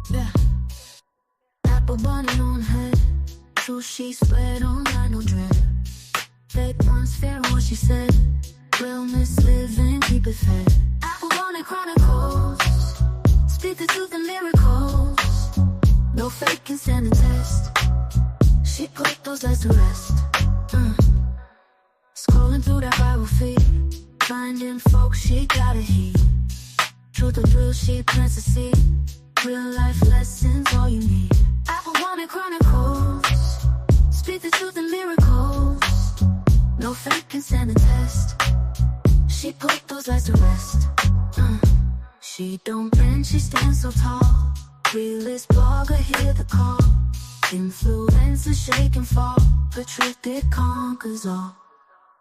Yeah. Apple bunny on head. Two sheets spread online, no dread. Fake ones, fair what she said. Realness, living, keep it fed. Apple bunny chronicles. Speak the truth and miracles. No fake can stand the test. She put those lies to rest. Scrolling through that viral feed, finding folks she gotta heed. Truth or thrill, she plants a seed. Real life lessons, all you need. Apple Wanted Chronicles. Speak the truth and miracles. No fake can stand the test. She put those lies to rest. She don't bend, she stands so tall. Realist blogger, hear the call. Influencer, shake and fall. But truth, it conquers all.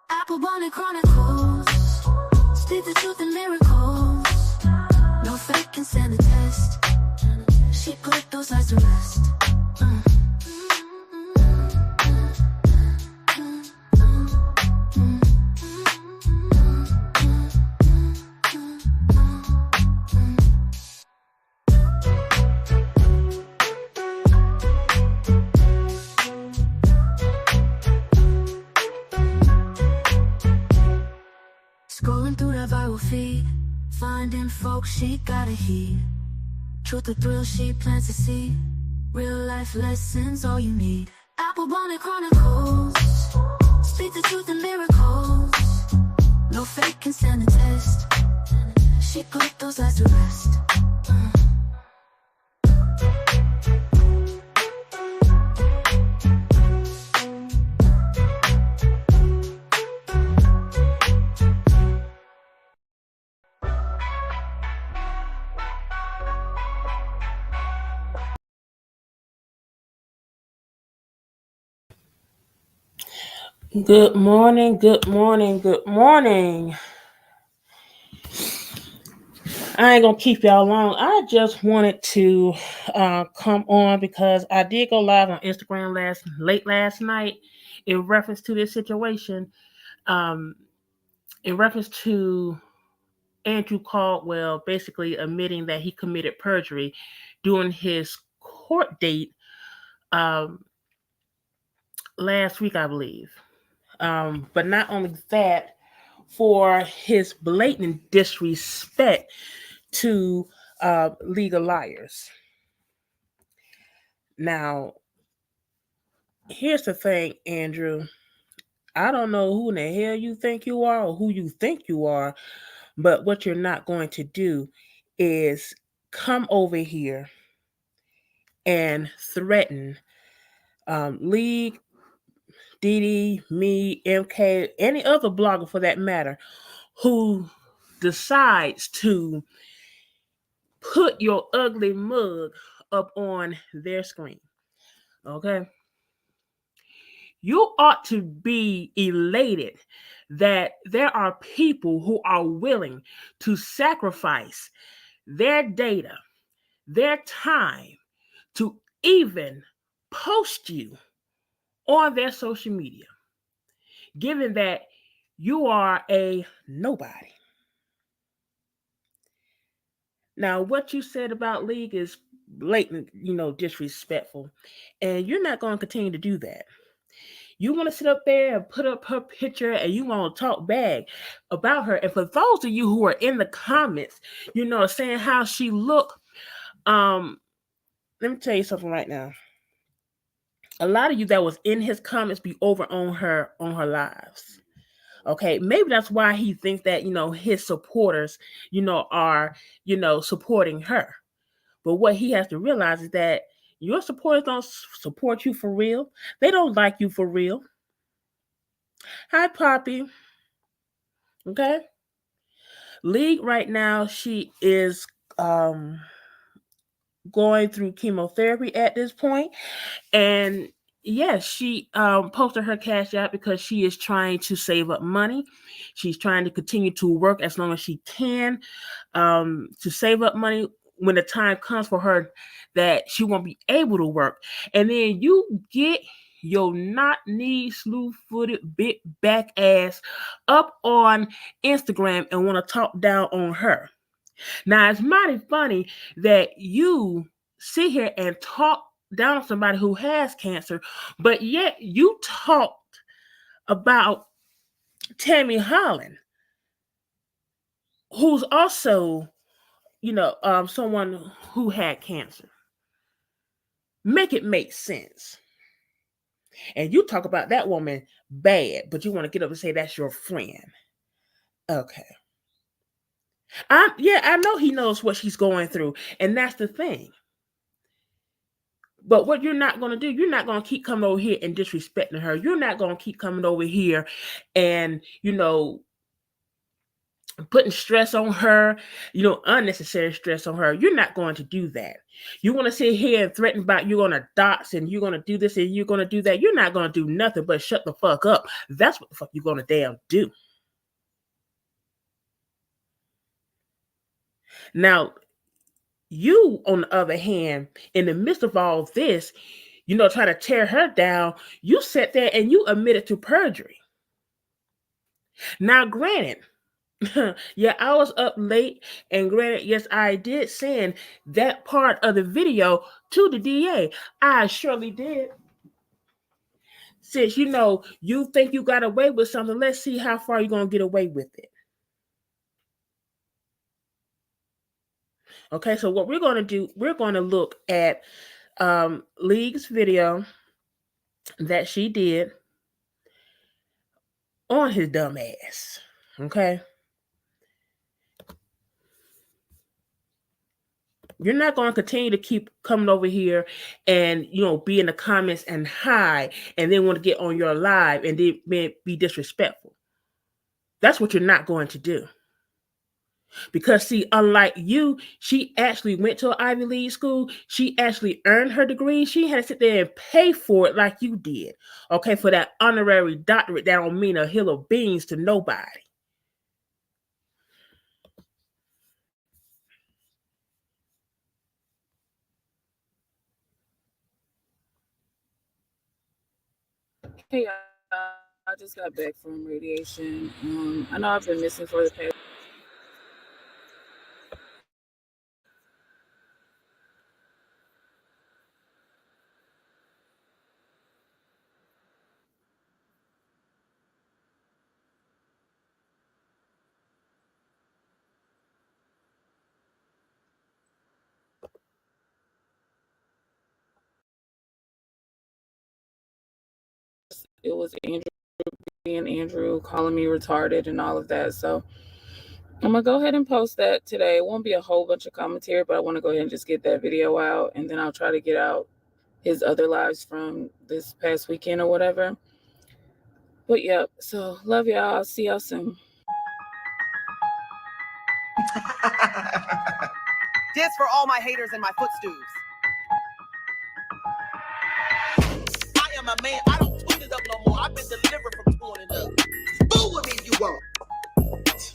Apple Bonnet Chronicles. Speak the truth and miracles. No fake can stand the test. She put those lies to rest. Scrolling through that viral feed, finding folks she gotta heed. Truth or thrill, she plants a seed. Real life lessons, all you need. Apple Bonnet Chronicles. Speak the truth and miracles. No fake can stand the test. She put those lies to rest. Good morning, good morning, good morning. I ain't gonna keep y'all long. I just wanted to come on because I did go live on Instagram late last night in reference to this situation. In reference to Andrew Caldwell basically admitting that he committed perjury during his court date last week, I believe. But not only that, for his blatant disrespect to legal liars. Now, here's the thing, Andrew. I don't know who in the hell you think you are or who you think you are, but what you're not going to do is come over here and threaten League, Didi, me, MK, any other blogger for that matter, who decides to put your ugly mug up on their screen. Okay? You ought to be elated that there are people who are willing to sacrifice their data, their time, to even post you on their social media, given that you are a nobody. Now, what you said about League is blatant, disrespectful, and you're not going to continue to do that. You want to sit up there and put up her picture and you want to talk bad about her. And for those of you who are in the comments, saying how she looked, let me tell you something right now. A lot of you that was in his comments be over on her lives. Okay, maybe that's why he thinks that, his supporters, are, supporting her. But what he has to realize is that your supporters don't support you for real. They don't like you for real. Hi, Poppy. Okay. League right now, she is going through chemotherapy at this point. And yes, she posted her Cash App because she is trying to save up money. She's trying to continue to work as long as she can to save up money when the time comes for her that she won't be able to work. And then you get your knock-knee, slew-footed, big back ass up on Instagram and want to talk down on her. Now, it's mighty funny that you sit here and talk down on somebody who has cancer, but yet you talked about Tammy Holland, who's also, someone who had cancer. Make it make sense. And you talk about that woman bad, but you want to get up and say that's your friend. Okay. I know he knows what she's going through, and that's the thing. But what you're not going to do, you're not going to keep coming over here and disrespecting her. You're not going to keep coming over here and, putting stress on her, unnecessary stress on her. You're not going to do that. You want to sit here and threaten about you're going to dox and you're going to do this and you're going to do that. You're not going to do nothing but shut the fuck up. That's what the fuck you're going to damn do. Now, you, on the other hand, in the midst of all this, trying to tear her down, you sat there and you admitted to perjury. Now, granted, yeah, I was up late, and granted, yes, I did send that part of the video to the DA. I surely did. Since, you think you got away with something, let's see how far you're going to get away with it. Okay, so what we're going to do, we're going to look at League's video that she did on his dumb ass. Okay. You're not going to continue to keep coming over here and, be in the comments and hide and then want to get on your live and then be disrespectful. That's what you're not going to do. Because, see, unlike you, she actually went to an Ivy League school. She actually earned her degree. She had to sit there and pay for it like you did. Okay, for that honorary doctorate that don't mean a hill of beans to nobody. Hey, I just got back from radiation. I know I've been missing for the past. It was Andrew being Andrew, calling me retarded and all of that. So I'm going to go ahead and post that today. It won't be a whole bunch of commentary, but I want to go ahead and just get that video out. And then I'll try to get out his other lives from this past weekend or whatever. But yeah, so love y'all. I'll see y'all soon. This for all my haters and my footstools. I am a man. I don't tune it up no more. I've been delivered from tuning up. Fool with me if you want.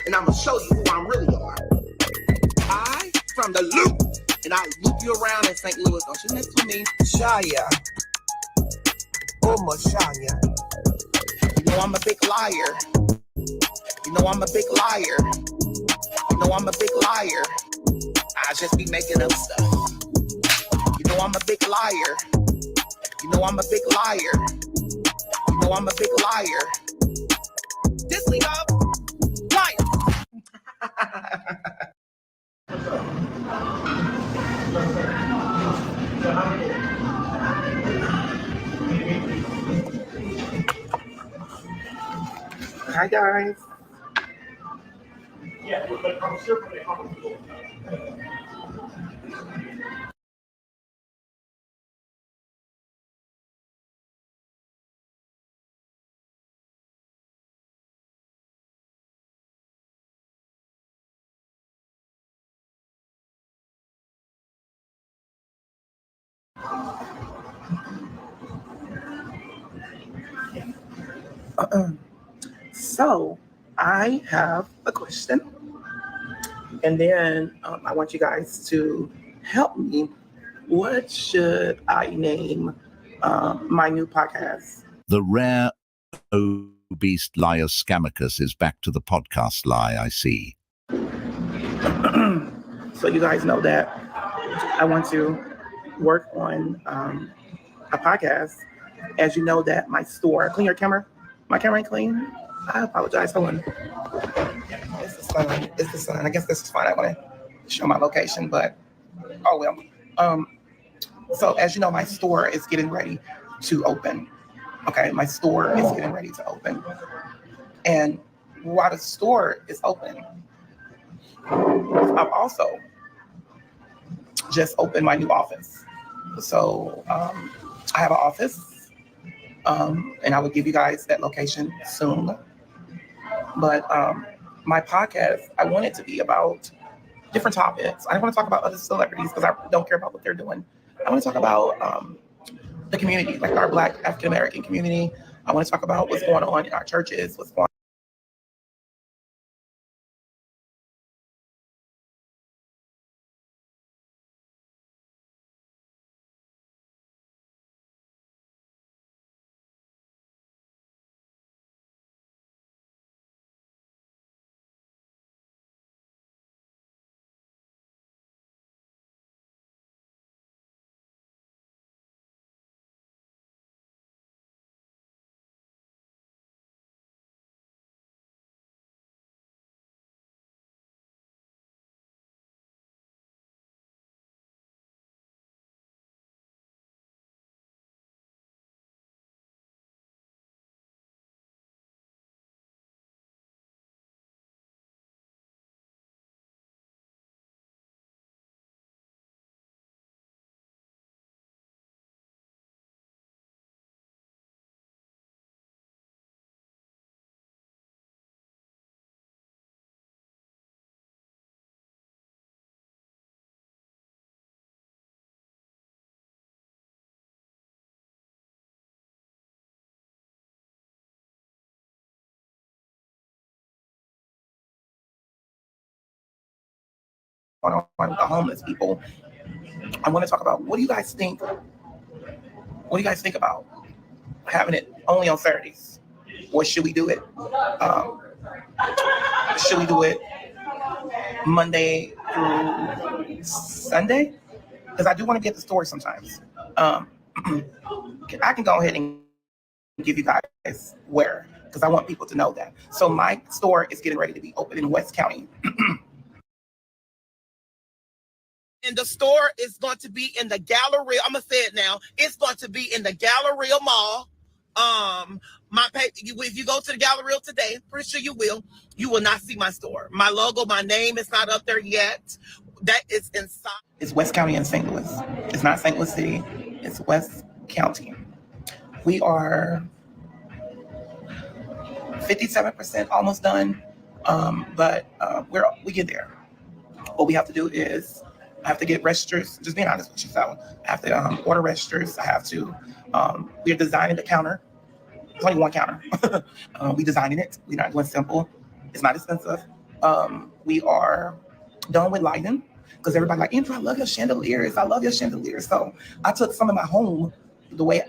And I'm going to show you who I really are. I from the loop. And I loop you around in St. Louis. Don't you mess with me. Shia. Oh, Mashanya. You know I'm a big liar. You know I'm a big liar. You know I'm a big liar. I just be making up stuff. You know I'm a big liar. You know I'm a big liar. You know I'm a big liar. This league up. Liar. Hi guys. Yeah, but I'm sure they So I have a question, and then I want you guys to help me. What should I name my new podcast? The rare obese liar Scammicus is back to the podcast lie, I see. So you guys know that I want to work on a podcast. As you know that my store, clean your camera. My camera ain't clean. I apologize. Hold on. It's the sun. It's the sun. I guess this is fine. I want to show my location, but oh well. So as you know, my store is getting ready to open. Okay, my store is getting ready to open. And while the store is open, I've also just opened my new office. So I have an office, and I will give you guys that location soon. But my podcast, I want it to be about different topics. I don't want to talk about other celebrities because I don't care about what they're doing. I want to talk about the community, like our Black African American community. I want to talk about what's going on in our churches, what's going on with the homeless people. I want to talk about what do you guys think? What do you guys think about having it only on Saturdays? Or should we do it? Should we do it Monday through Sunday? Because I do want to get the store sometimes. I can go ahead and give you guys where, because I want people to know that. So my store is getting ready to be open in West County. And the store is going to be in the Galleria. I'm gonna say it now. It's going to be in the Galleria Mall. If you go to the Galleria today, pretty sure you will not see my store. My logo, my name is not up there yet. That is inside. It's West County and St. Louis. It's not St. Louis City. It's West County. We are 57% almost done, but we get there. What we have to do is I have to get registers. Just being honest with you, so I have to order registers. I have to. We're designing the counter. It's only one counter. We designing it. We're not going simple. It's not expensive. We are done with lighting because everybody like, Andrew, I love your chandeliers. I love your chandeliers. So I took some of my home, the way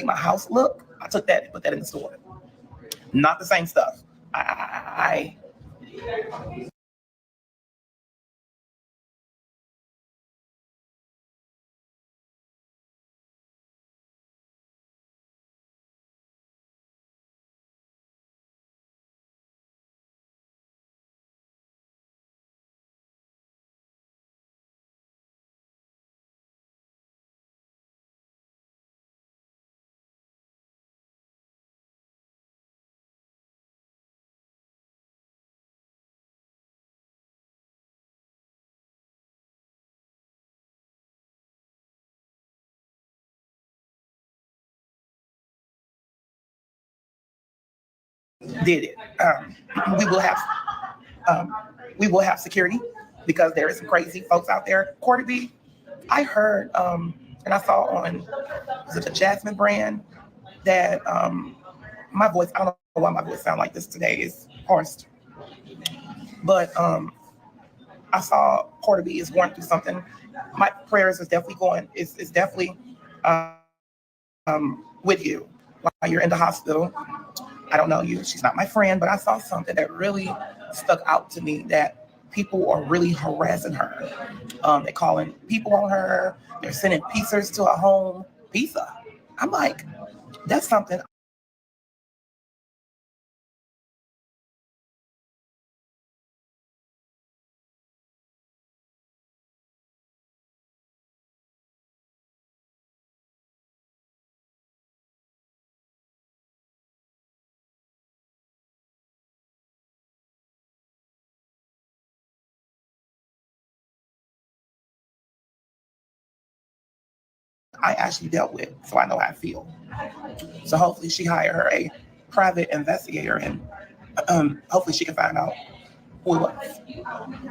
my house looked. I took that and put that in the store. Not the same stuff. I did it. We will have security because there is some crazy folks out there. Cardi B, I heard and I saw on the Jasmine brand that my voice. I don't know why my voice sound like this today. Is hoarse, but I saw Cardi B is going through something. My prayers is definitely going. It's definitely with you while you're in the hospital. I don't know you. She's not my friend, but I saw something that really stuck out to me that people are really harassing her. They're calling people on her. They're sending pizzas to her home. Pizza. I'm like, that's something I actually dealt with, so I know how I feel. So hopefully she hired her a private investigator, and hopefully she can find out who it was.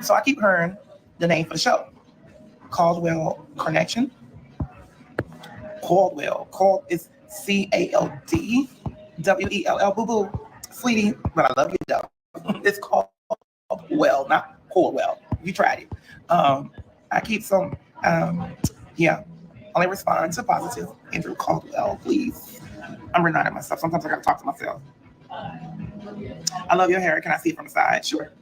So I keep hearing the name for the show, Caldwell Connection. Caldwell. Cald is Caldwell. Boo boo, sweetie, but I love you though. It's Caldwell, not Caldwell. You tried it. I keep some. Yeah. Only respond to positive. Andrew Caldwell, please. I'm reminding myself. Sometimes I gotta talk to myself. I love your hair. Can I see it from the side? Sure.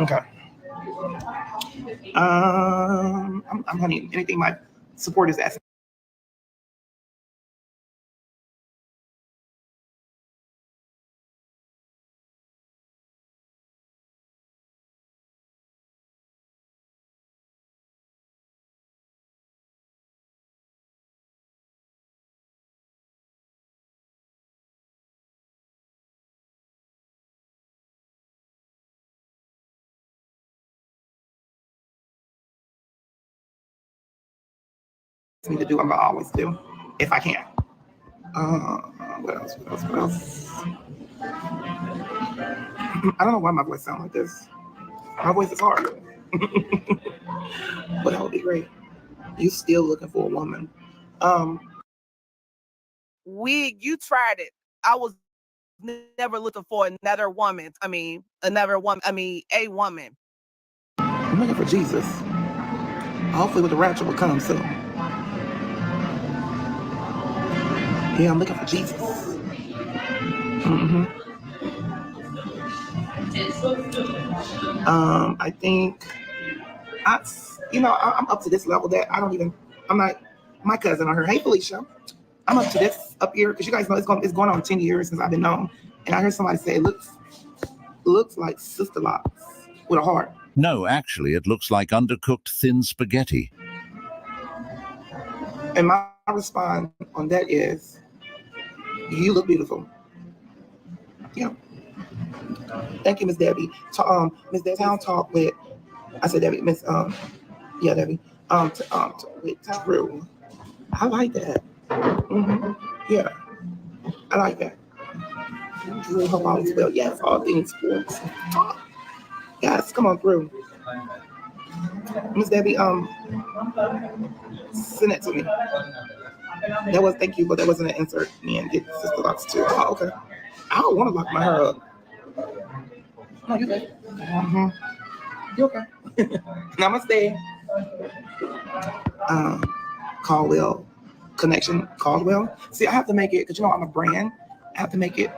Okay. I'm honey. Anything my supporters ask. Me to do, I'm gonna always do if I can. What else? What else? I don't know why my voice sounds like this. My voice is hard, but that would be great. You still looking for a woman? Wig, you tried it. I was never looking for another woman. A woman. I'm looking for Jesus. Hopefully, with the rapture will come soon. Yeah, I'm looking for Jesus. I think I'm up to this level that I'm not. My cousin on her. Hey, Felicia. I'm up to this up here because you guys know it's going on 10 years since I've been known, and I heard somebody say it looks like Sister Locks with a heart. No, actually, it looks like undercooked thin spaghetti. And my response on that is, you look beautiful. Yeah. Thank you, Miss Debbie. Miss Debbie, Town Talk with, I said Debbie, Miss, yeah, Debbie, with Drew. I like that. Yeah, I like that. Drew, hope all is well. Yes, all things sports. Yes, come on through. Miss Debbie, send it to me. That was, thank you, but that wasn't an insert. Me and get Sister Locks too. Oh, okay. I don't want to lock my hair up. No, you good. You okay? Namaste. Caldwell Connection. Caldwell. See, I have to make it because I'm a brand. I have to make it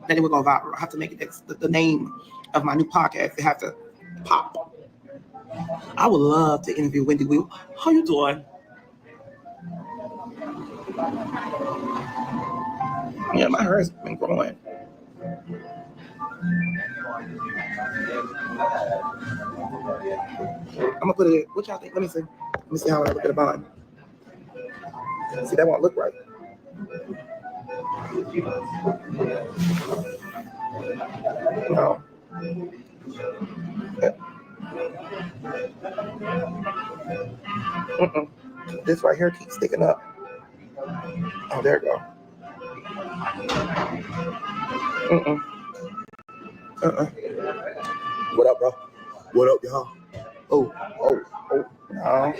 that it will go viral. I have to make it the name of my new podcast. It have to pop. I would love to interview Wendy Will. How you doing? Yeah, my hair has been growing. I'm gonna put it. What y'all think? Let me see. Let me see how I look at the bond. See, that won't look right. No. This right here keeps sticking up. Oh, there you go. What up, bro? What up, y'all? Oh, no.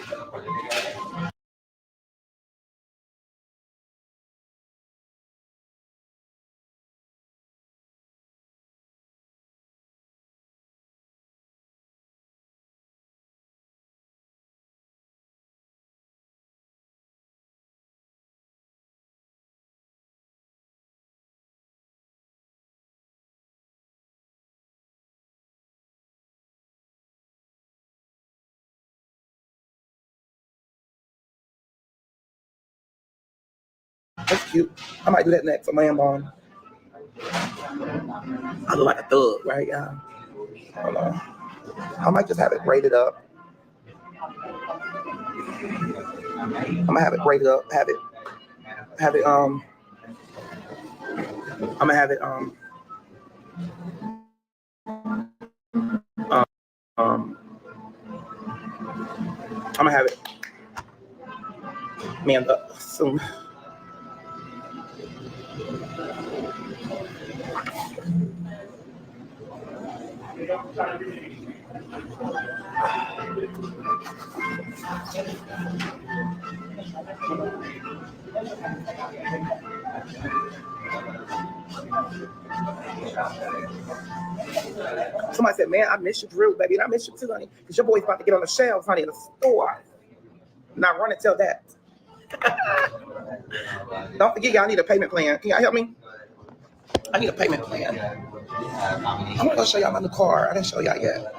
That's cute. I might do that next. A man bun. I look like a thug, right, y'all? Hold on. I might just have it braided up. I'm gonna have it braided up. I'm gonna have it um I'm gonna have it manned up soon. Somebody said, man, I miss you, Drew, baby. And I miss you too, honey. Because your boy's about to get on the shelves, honey, in the store. Now run and tell that. Don't forget, y'all need a payment plan. Can y'all help me? I need a payment plan. I'm gonna go show y'all my new car. I didn't show y'all yet.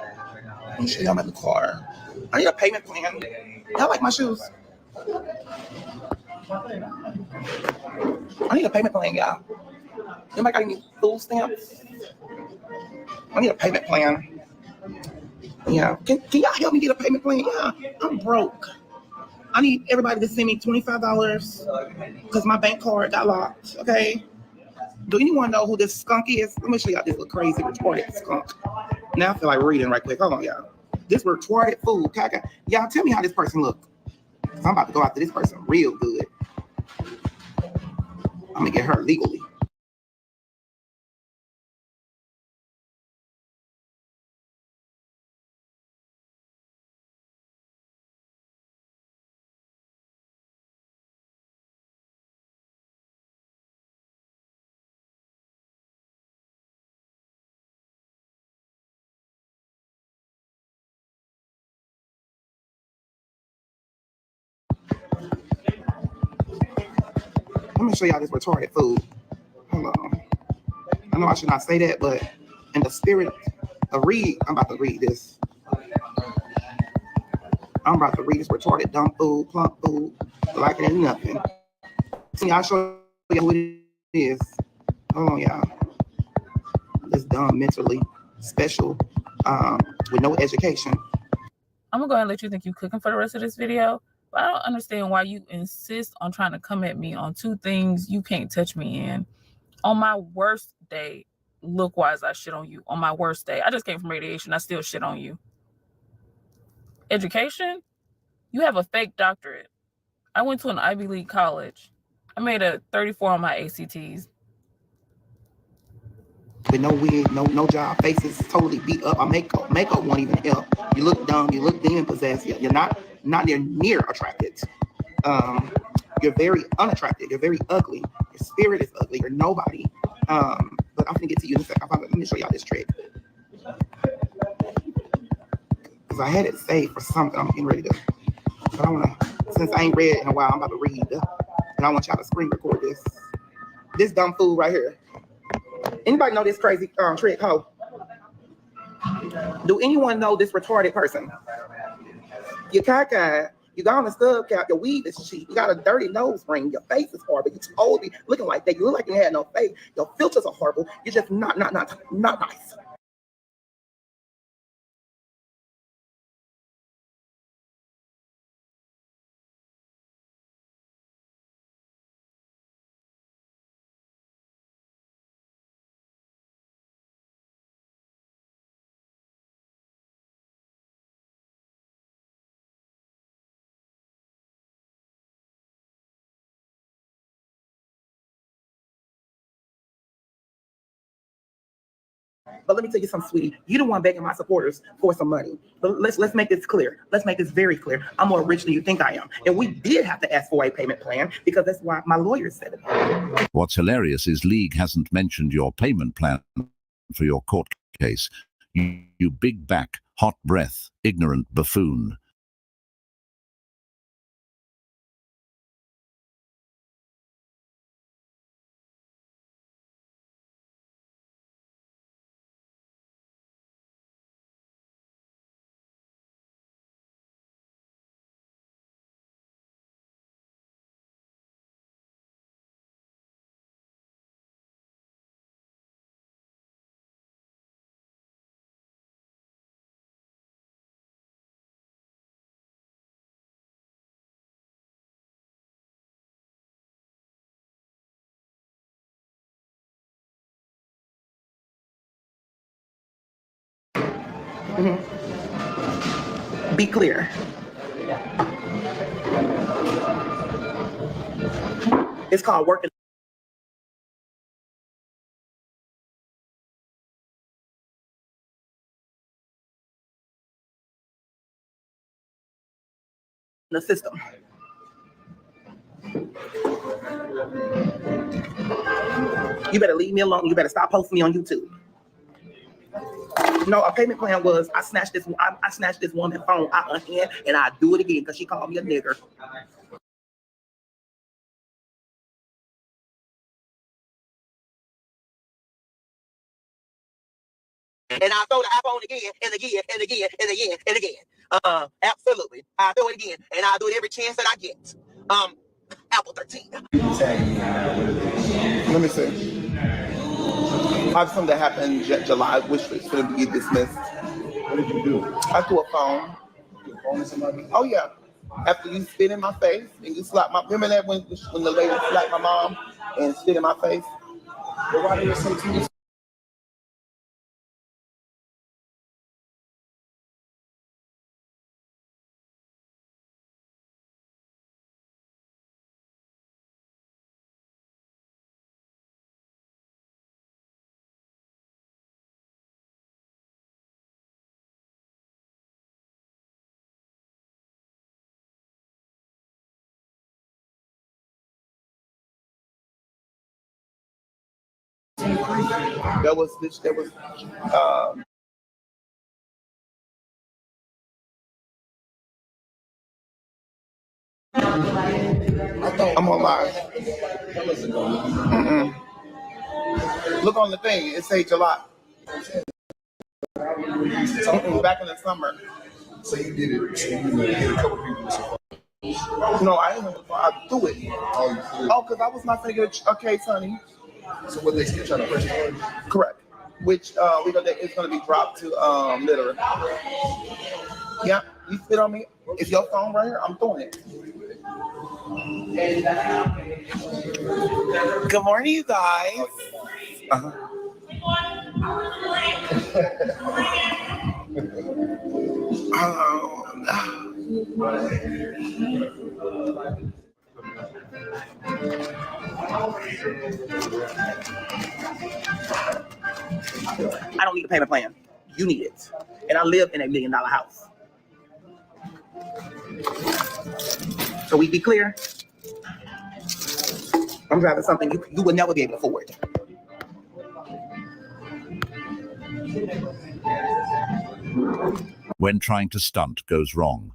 Let me show y'all my new car. I need a payment plan. Y'all like my shoes? I need a payment plan, y'all. Anybody got any food stamps? I need a payment plan. Yeah. Can y'all help me get a payment plan? Yeah. I'm broke. I need everybody to send me $25 because my bank card got locked. Okay. Do anyone know who this skunk is? Let me show y'all this little crazy retarded skunk. Now I feel like reading right quick. Hold on, y'all. This retarded fool. Y'all tell me how this person look. Cause I'm about to go after this person real good. I'm gonna get her legally. Let me show y'all this retarded fool. Hold on. I know I should not say that, but in the spirit of read, I'm about to read this. I'm about to read this retarded dumb fool, plump fool, like it ain't nothing. See, I'll show you who it is. Hold on, y'all. This dumb, mentally special, with no education. I'm gonna go ahead and let you think you cooking for the rest of this video, but I don't understand why you insist on trying to come at me on two things you can't touch me in. On my worst day, look-wise, I shit on you. On my worst day, I just came from radiation, I still shit on you. Education? You have a fake doctorate. I went to an Ivy League college. I made a 34 on my ACTs. With no wig, no job, faces totally beat up. Our makeup won't even help. You look dumb. You look demon possessed. You're not near attracted. You're very unattractive. You're very ugly. Your spirit is ugly. You're nobody. But I'm gonna get to you in a second. Let me show y'all this trick. Because I had it saved for something. I'm getting ready to. But I wanna, since I ain't read in a while, I'm about to read. And I want y'all to screen record this. This dumb fool right here. Anybody know this crazy trick, ho? Do anyone know this retarded person? Your caca, you got on a stub cap, your weave is cheap, you got a dirty nose ring, your face is horrible, you totally looking like that, you look like you had no face, your filters are horrible, you're just not nice. But let me tell you something, sweetie. You don't want begging my supporters for some money. But let's make this clear. Let's make this very clear. I'm more rich than you think I am. And we did have to ask for a payment plan because that's why my lawyer said it. What's hilarious is League hasn't mentioned your payment plan for your court case. You big back, hot breath, ignorant buffoon. Be clear. It's called working the system. You better leave me alone. You better stop posting me on YouTube. No, a payment plan was I snatched this woman's phone out of her hand and I do it again because she called me a nigger. And I throw the iPhone again and again and again and again and again. Absolutely. I do it again and I do it every chance that I get. Apple 13. Let me see. I have something that happened in July, which was going to be dismissed. What did you do? I threw a phone. You phone somebody? Oh yeah. After you spit in my face and you slap my. Remember that when the lady slapped my mom and spit in my face? But why did it say 2 weeks? There was this. There was. I'm on live. Look on the thing. It says July. Back in the summer. So you did it. So you hit a couple people. No, I didn't. I threw it. Oh, you threw it. Oh, because I was not thinking. Okay, honey. So what they still trying to press charge? Correct. Which it's gonna be dropped to litter. Yeah, you spit on me. It's your phone right here. I'm throwing it. Good morning, you guys. Uh-huh. I don't need a payment plan. You need it. And I live in $1 million house. So we be clear. I'm driving something you would never be able to afford. When trying to stunt goes wrong.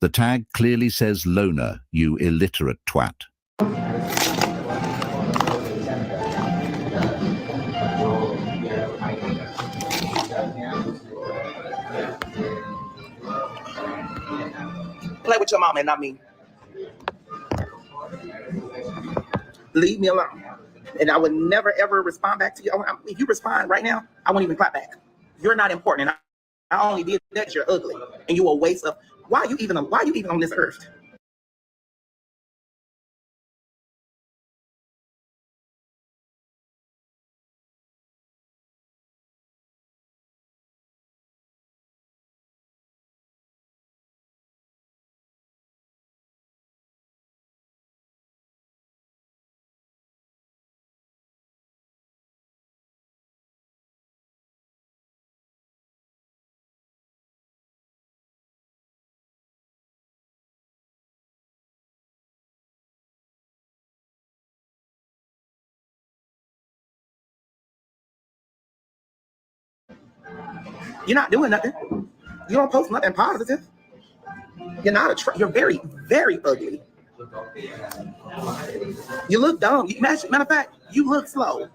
The tag clearly says loner, you illiterate twat. Play with your mama and not me. Leave me alone. And I would never ever respond back to you. If you respond right now, I won't even clap back. You're not important. And I only did that 'cause you're ugly. And you a waste of why are you even on this earth? You're not doing nothing. You don't post nothing positive. You're not you're very, very ugly. You look dumb. Matter of fact, you look slow.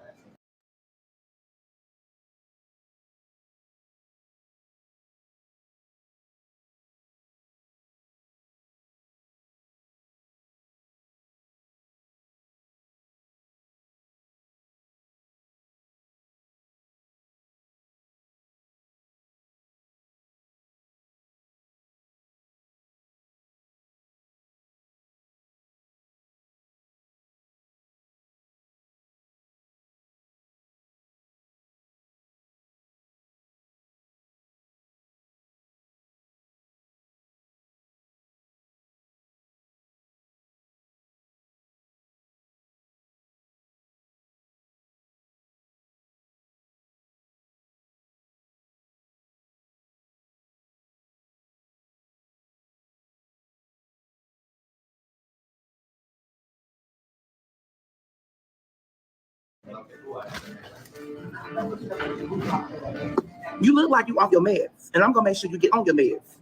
You look like you off your meds, and I'm gonna make sure you get on your meds.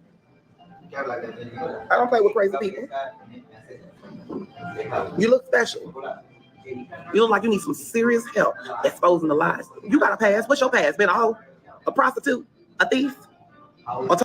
I don't play with crazy people. You look special. You look like you need some serious help exposing the lies. You got a past. What's your past? Been a hoe, a prostitute, a thief? Or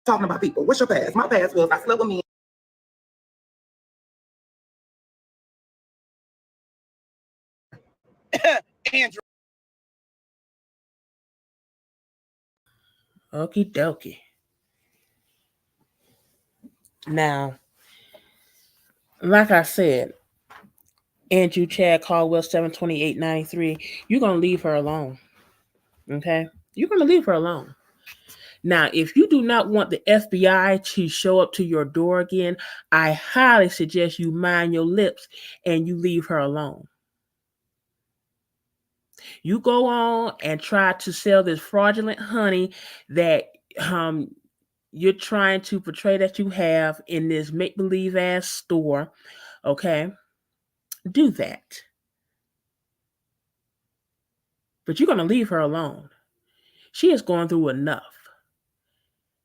talking about people. What's your past? My past was I slept with me. Andrew. Okie dokie. Now, like I said, Andrew Chad Caldwell 72893, you're going to leave her alone. Okay? You're going to leave her alone. Now, if you do not want the FBI to show up to your door again, I highly suggest you mind your lips and you leave her alone. You go on and try to sell this fraudulent honey that you're trying to portray that you have in this make-believe ass store, okay? do that. But you're going to leave her alone. She is going through enough.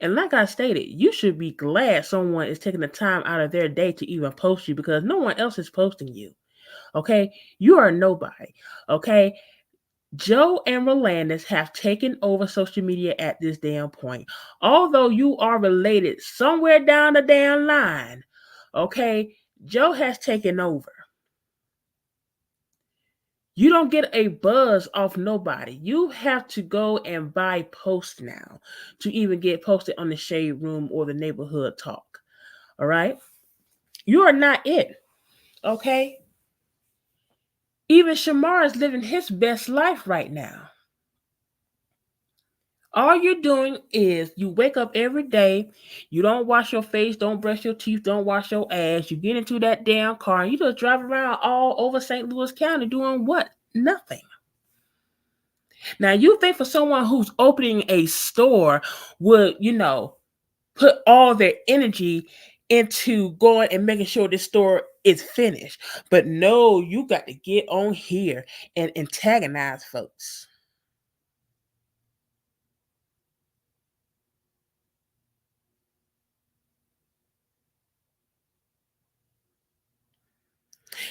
And like I stated, you should be glad someone is taking the time out of their day to even post you, because no one else is posting you. Okay? You are nobody. Okay? Joe and Rolandis have taken over social media at this damn point. Although you are related somewhere down the damn line, okay, Joe has taken over. You don't get a buzz off nobody. You have to go and buy posts now to even get posted on the Shade Room or the Neighborhood Talk. All right? You are not it. Okay? Even Shamar is living his best life right now. All you're doing is you wake up every day, you don't wash your face, don't brush your teeth, don't wash your ass, you get into that damn car, and you just drive around all over St. Louis County doing what? Nothing. Now, you think for someone who's opening a store would, put all their energy into going and making sure this store is finished. But no, you got to get on here and antagonize folks.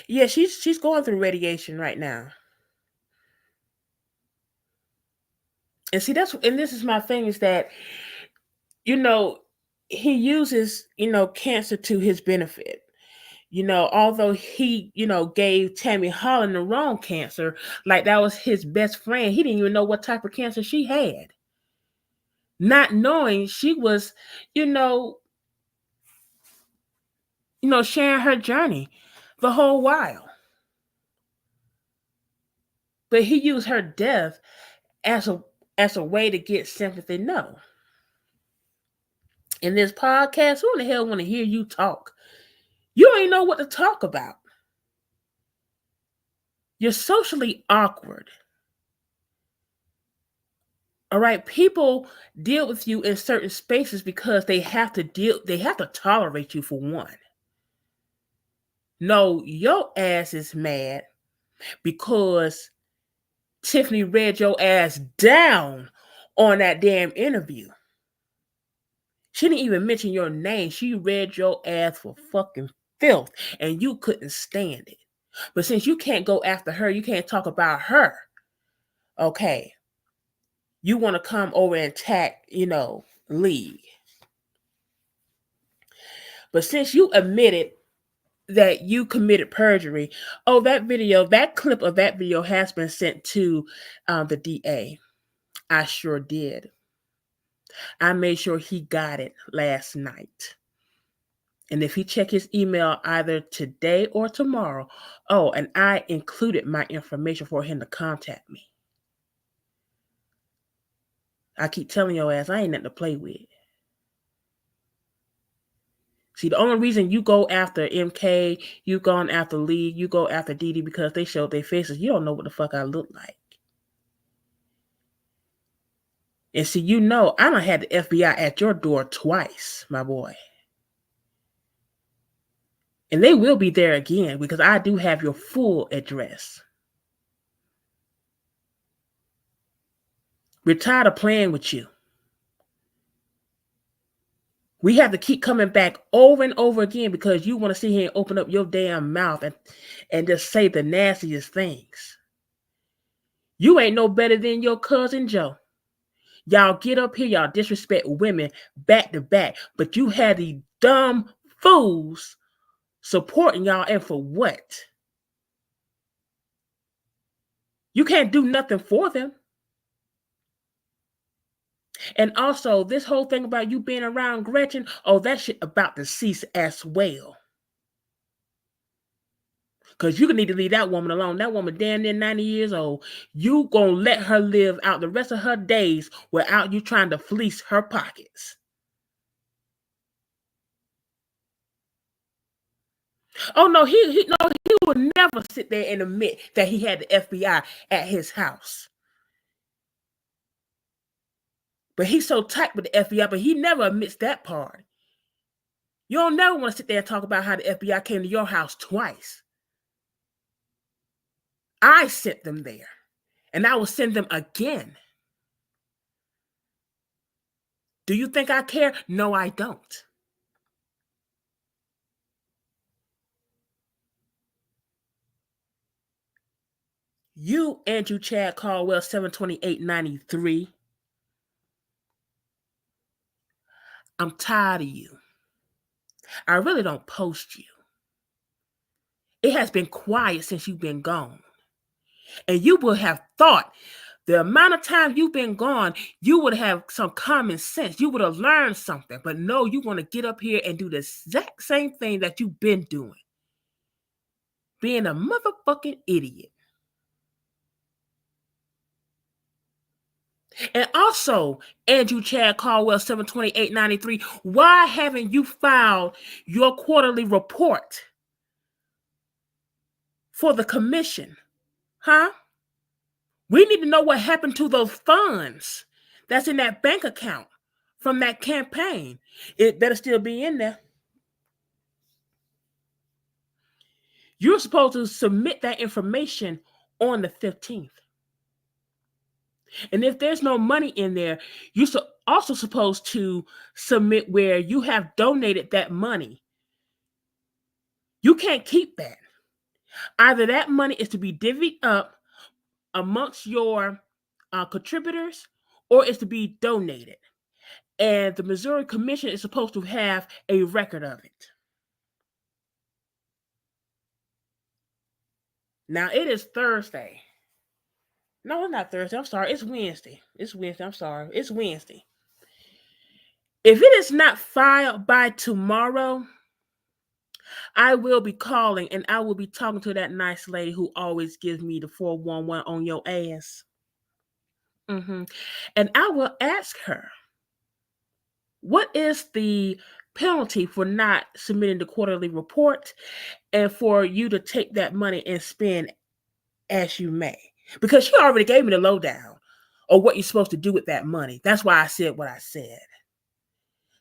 Yeah, she's going through radiation right now. And see, this is my thing, is that, he uses, cancer to his benefit. Although he, gave Tammy Holland the wrong cancer, like that was his best friend, he didn't even know what type of cancer she had. Not knowing she was, sharing her journey the whole while. But he used her death as a way to get sympathy. No. In this podcast, who in the hell want to hear you talk? You don't even know what to talk about. You're socially awkward. All right, people deal with you in certain spaces because they have to tolerate you, for one. No, your ass is mad because Tiffany read your ass down on that damn interview. She didn't even mention your name. She read your ass for fucking filth, and you couldn't stand it. But since you can't go after her, you can't talk about her, okay, you want to come over and attack, League. But since you admitted that you committed perjury, that clip of that video has been sent to the DA. I sure did. I made sure he got it last night. And if he check his email either today or tomorrow, and I included my information for him to contact me. I keep telling your ass, I ain't nothing to play with. See, the only reason you go after MK, you gone after Lee, you go after Didi because they showed their faces. You don't know what the fuck I look like. And see, I done had the FBI at your door twice, my boy. And they will be there again because I do have your full address. We're tired of playing with you. We have to keep coming back over and over again because you want to sit here and open up your damn mouth and just say the nastiest things. You ain't no better than your cousin Joe. Y'all get up here, y'all disrespect women back to back, but you had these dumb fools supporting y'all, and for what? You can't do nothing for them. And also, this whole thing about you being around Gretchen, that shit about to cease as well. Because you need to leave that woman alone. That woman damn near 90 years old. You gonna let her live out the rest of her days without you trying to fleece her pockets. Oh no, he would never sit there and admit that he had the FBI at his house. But he's so tight with the FBI, but he never admits that part. You don't never want to sit there and talk about how the FBI came to your house twice. I sent them there, and I will send them again. Do you think I care? No, I don't. You, Andrew Chad Caldwell, 72893. I'm tired of you. I really don't post you. It has been quiet since you've been gone. And you would have thought the amount of time you've been gone, you would have some common sense. You would have learned something. But no, you want to get up here and do the exact same thing that you've been doing. Being a motherfucking idiot. And also, Andrew Chad Caldwell, 72893, why haven't you filed your quarterly report for the commission? Huh? We need to know what happened to those funds that's in that bank account from that campaign. It better still be in there. You're supposed to submit that information on the 15th. And if there's no money in there, you're also supposed to submit where you have donated that money. You can't keep that. Either that money is to be divvied up amongst your contributors, or it's to be donated. And the Missouri Commission is supposed to have a record of it. Now, it is Thursday. No, it's not Thursday. I'm sorry. It's Wednesday. It's Wednesday. I'm sorry. It's Wednesday. If it is not filed by tomorrow, I will be calling and I will be talking to that nice lady who always gives me the 411 on your ass. And I will ask her, what is the penalty for not submitting the quarterly report and for you to take that money and spend as you may? Because she already gave me the lowdown of what you're supposed to do with that money. That's why I said what I said.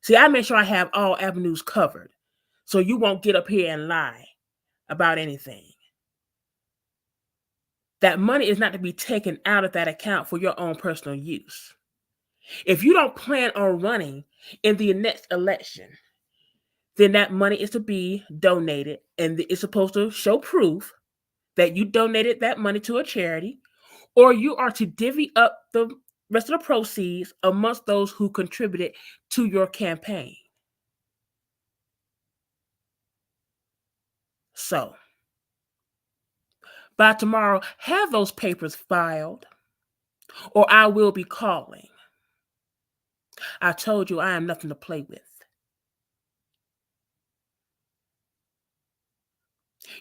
See, I make sure I have all avenues covered so you won't get up here and lie about anything. That money is not to be taken out of that account for your own personal use. If you don't plan on running in the next election, then that money is to be donated, and it's supposed to show proof that you donated that money to a charity, or you are to divvy up the rest of the proceeds amongst those who contributed to your campaign. So, by tomorrow, have those papers filed, or I will be calling. I told you I am nothing to play with.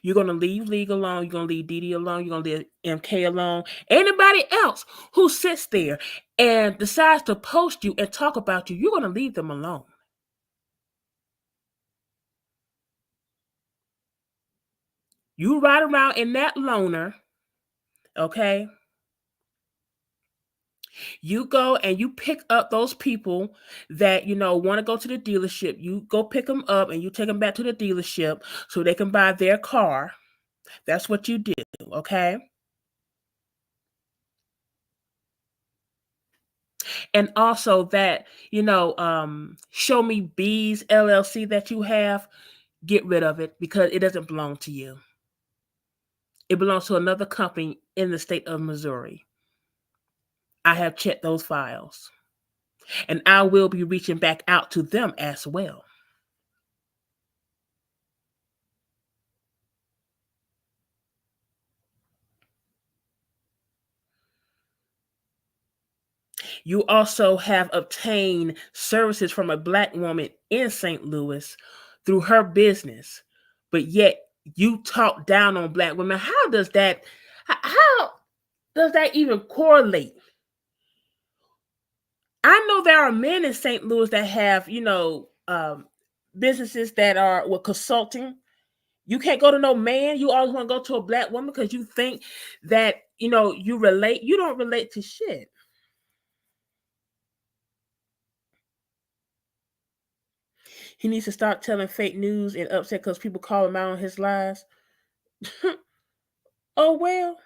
You're going to leave League alone. You're going to leave Didi alone. You're going to leave MK alone. Anybody else who sits there and decides to post you and talk about you, you're going to leave them alone. You ride around in that loner, okay? You go and you pick up those people that, want to go to the dealership. You go pick them up and you take them back to the dealership so they can buy their car. That's what you do, okay? And also that, Show Me Bees LLC that you have, get rid of it because it doesn't belong to you. It belongs to another company in the state of Missouri. I have checked those files. And I will be reaching back out to them as well. You also have obtained services from a Black woman in St. Louis through her business, but yet you talk down on Black women. How does that even correlate? I know there are men in St. Louis that have, businesses that are with consulting. You can't go to no man. You always want to go to a Black woman because you think that, you relate. You don't relate to shit. He needs to stop telling fake news and upset because people call him out on his lies. Oh, well.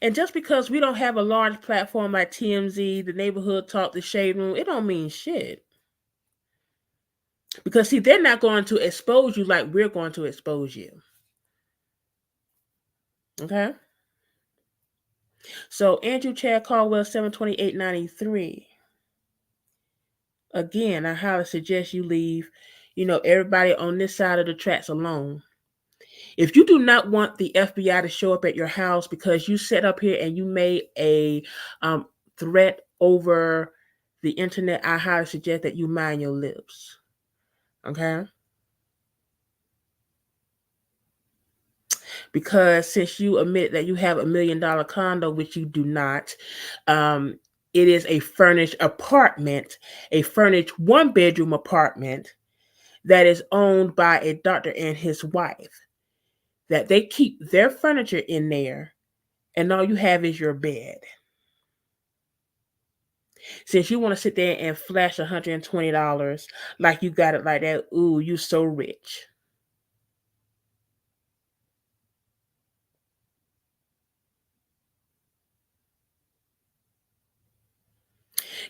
And just because we don't have a large platform like TMZ, the Neighborhood Talk, the Shade Room, it don't mean shit. Because see, they're not going to expose you like we're going to expose you. Okay? So Andrew Chad Caldwell, 728.93. Again, I highly suggest you leave, everybody on this side of the tracks alone. If you do not want the FBI to show up at your house because you set up here and you made a threat over the internet, I highly suggest that you mind your lips. Okay? Because since you admit that you have $1 million condo, which you do not, it is a furnished apartment, a furnished 1-bedroom apartment that is owned by a doctor and his wife. That they keep their furniture in there, and all you have is your bed. Since you want to sit there and flash $120 like you got it like that, ooh, you so rich.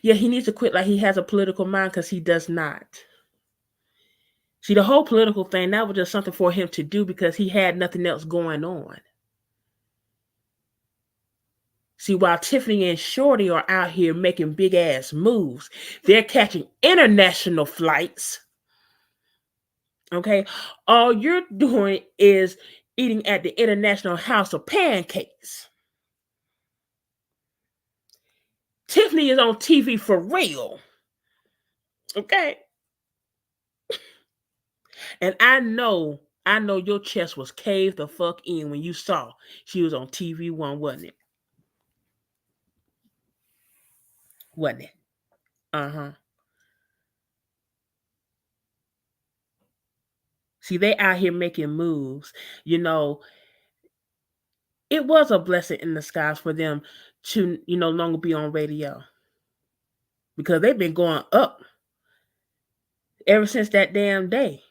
Yeah, he needs to quit like he has a political mind, because he does not. See, the whole political thing, that was just something for him to do because he had nothing else going on. See, while Tiffany and Shorty are out here making big ass moves, they're catching international flights. Okay? All you're doing is eating at the International House of Pancakes. Tiffany is on TV for real. Okay? And I know your chest was caved the fuck in when you saw she was on TV One, wasn't it? Wasn't it? Uh-huh. See, they out here making moves. It was a blessing in disguise for them to, no longer be on radio. Because they've been going up ever since that damn day.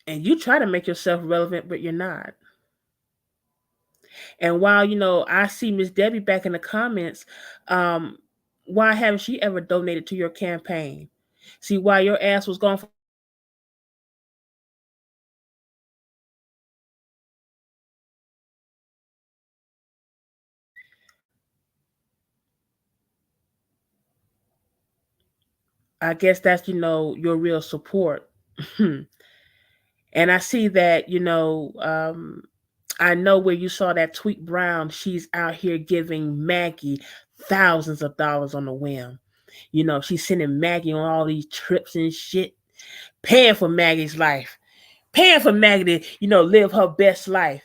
And you try to make yourself relevant, but you're not. And while, I see Miss Debbie back in the comments, why haven't she ever donated to your campaign? See, while your ass was gone for I guess that's, your real support. And I see that, I know where you saw that Tweet Brown, she's out here giving Maggie thousands of dollars on a whim. She's sending Maggie on all these trips and shit, paying for Maggie's life, paying for Maggie to, live her best life.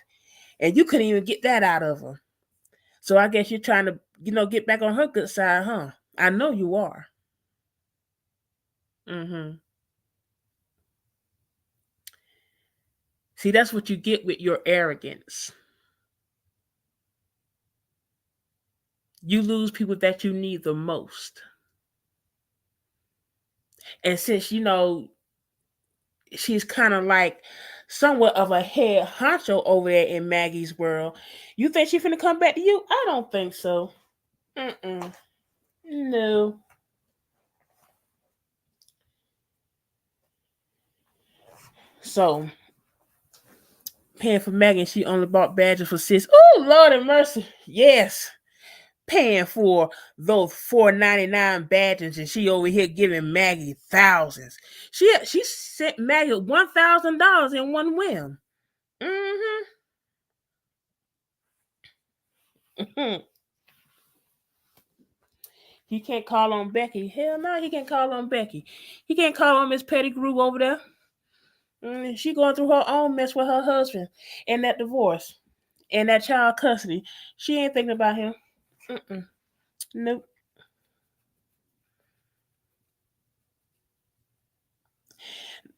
And you couldn't even get that out of her. So I guess you're trying to, get back on her good side, huh? I know you are. Mm-hmm. See, that's what you get with your arrogance. You lose people that you need the most. And since, she's kind of like somewhat of a head honcho over there in Maggie's world, you think she's finna come back to you? I don't think so. No. So, paying for Maggie, she only bought badges for sis. Oh, Lord have mercy. Yes. Paying for those $4.99 badges, and she over here giving Maggie thousands. She sent Maggie $1,000 in one whim. He can't call on Becky. Hell no, he can't call on Becky. He can't call on Miss Pettigrew over there. She going through her own mess with her husband and that divorce and that child custody. She ain't thinking about him. Nope.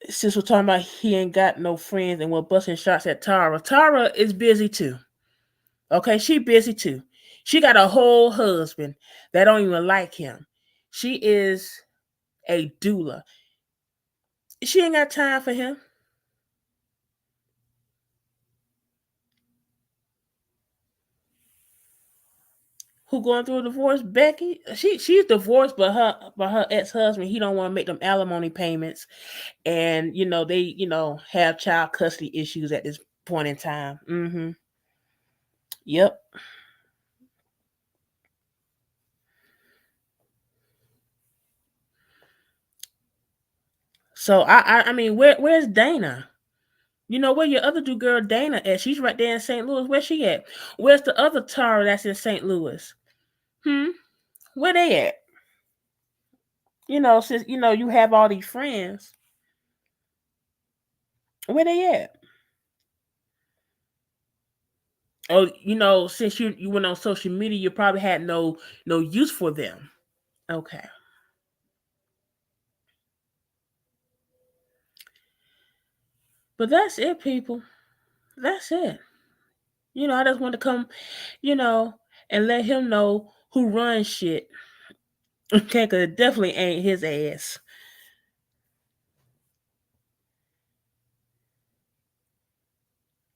Since we're talking about he ain't got no friends and we're busting shots at Tara. Tara is busy too. Okay, she busy too. She got a whole husband that don't even like him. She is a doula. She ain't got time for him. Who going through a divorce? Becky. She's divorced, but her ex-husband, he don't want to make them alimony payments, and they have child custody issues at this point in time. Mm-hmm. Yep. So I mean, where's Dana? Where your other two girl Dana at? She's right there in St. Louis. Where's she at? Where's the other Tara that's in St. Louis? Where they at? Since you have all these friends. Where they at? Oh, since you went on social media, you probably had no use for them. Okay. But that's it, people. That's it. I just want to come, and let him know who runs shit. Okay, because it definitely ain't his ass.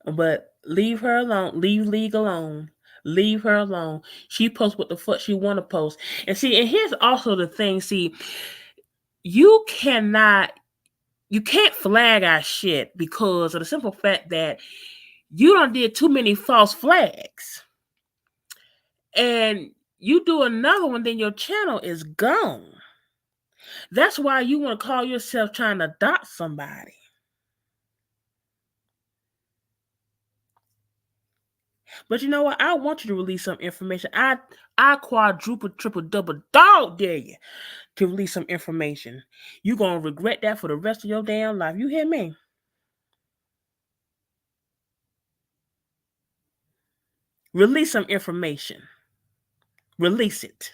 But leave her alone. Leave League alone. Leave her alone. She posts what the fuck she want to post. And here's also the thing. See, you can't flag our shit because of the simple fact that you done did too many false flags. And you do another one, then your channel is gone. That's why you want to call yourself trying to dot somebody. But you know what? I want you to release some information. I quadruple, triple, double dog dare you to release some information. You're going to regret that for the rest of your damn life. You hear me? Release some information. Release it.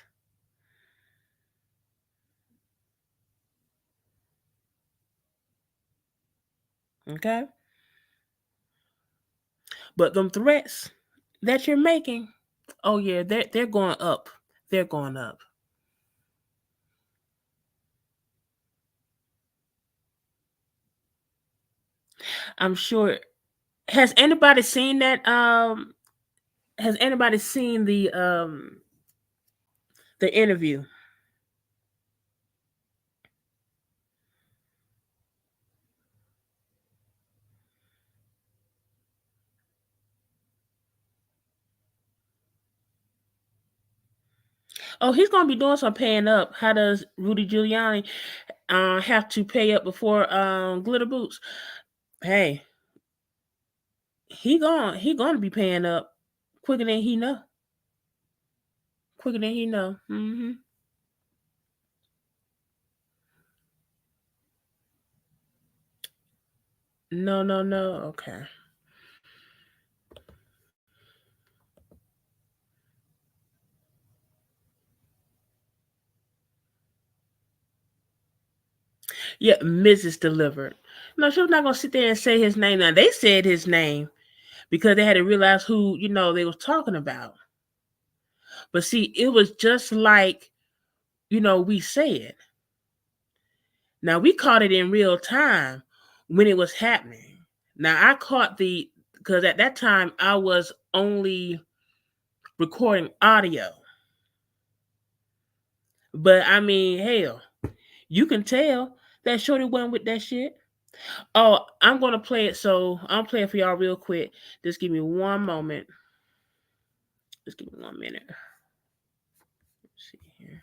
Okay? But them threats that you're making, oh yeah, they're going up. They're going up. I'm sure. Has anybody seen that? Has anybody seen the interview? Oh, he's gonna be doing some paying up. How does Rudy Giuliani have to pay up before glitter boots? Hey, he gonna be paying up quicker than he know. Quicker than he know. Mm-hmm. No. Okay. Yeah, Mrs. Delivered. No, she was not gonna sit there and say his name. Now they said his name because they had to realize who they was talking about. But see, it was just like we said. Now we caught it in real time when it was happening. Now I caught because at that time I was only recording audio. But I mean, hell, you can tell that Shorty went with that shit. Oh, I'm gonna play it. So I'll play it for y'all real quick. Just give me one moment. Just give me 1 minute. Let's see here.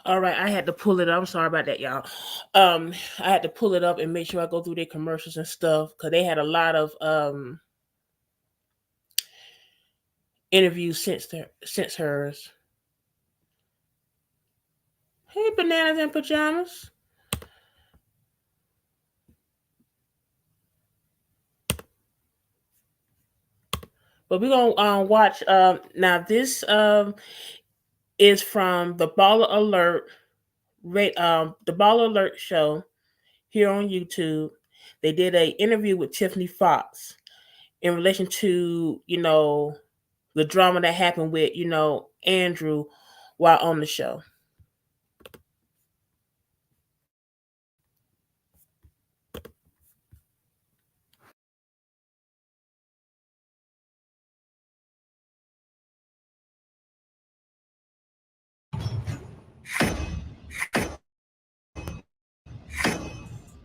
All right, I had to pull it up. I'm sorry about that, y'all. I had to pull it up and make sure I go through their commercials and stuff because they had a lot of interviews since hers. Hey, bananas and pajamas. But we're gonna watch. Now this is from the Baller Alert, the Baller Alert show here on YouTube. They did a interview with Tiffany Fox in relation to the drama that happened with Andrew while on the show.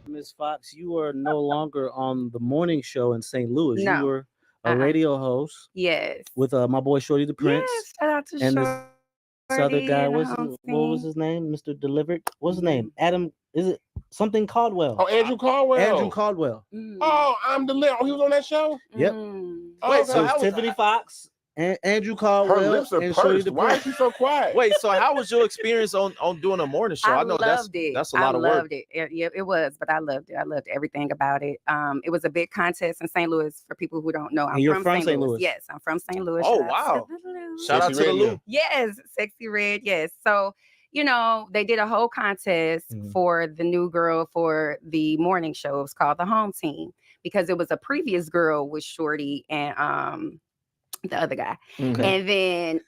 Miss Fox, you are no longer on the morning show in St. Louis. No. You were a radio host Yes. with my boy Shorty the Prince. Yes. Shout out to and Shorty. this other guy. and the What home was team. his name? Mr. Delivered. What's his name? Adam. Is it something Caldwell? Oh, Andrew Caldwell. Andrew Caldwell. Oh, I'm the lip. Oh, he was on that show? Yep. Wait, So it was Tiffany Fox, and Andrew Caldwell, Her lips are and Shorty pursed. the Why Prince. is she so quiet? Wait, so how was your experience on doing a morning show? I know that's a lot of work. I loved it. It was, but I loved it. I loved everything about it. It was a big contest in St. Louis. For people who don't know, I'm you're from St. Louis. Yes, I'm from St. Louis. Oh, Shout out wow. to the Lou. Shout out to the Lou. Yes, Sexy Red. Yes. So, they did a whole contest for the new girl for the morning show. It was called the Home Team because it was a previous girl with Shorty and the other guy. Okay. And then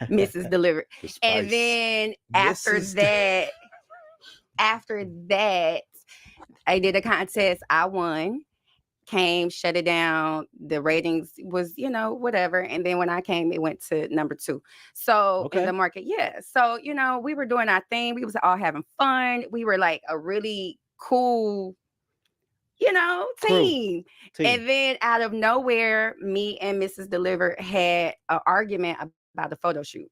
Mrs. Delivered. And then after that, I did a contest. I won. Came, shut it down. The ratings was, whatever. And then when I came, it went to number 2. So in the market, yeah. So, we were doing our thing. We was all having fun. We were like a really cool, team. And then out of nowhere, me and Mrs. Delivered had an argument about a photo shoot.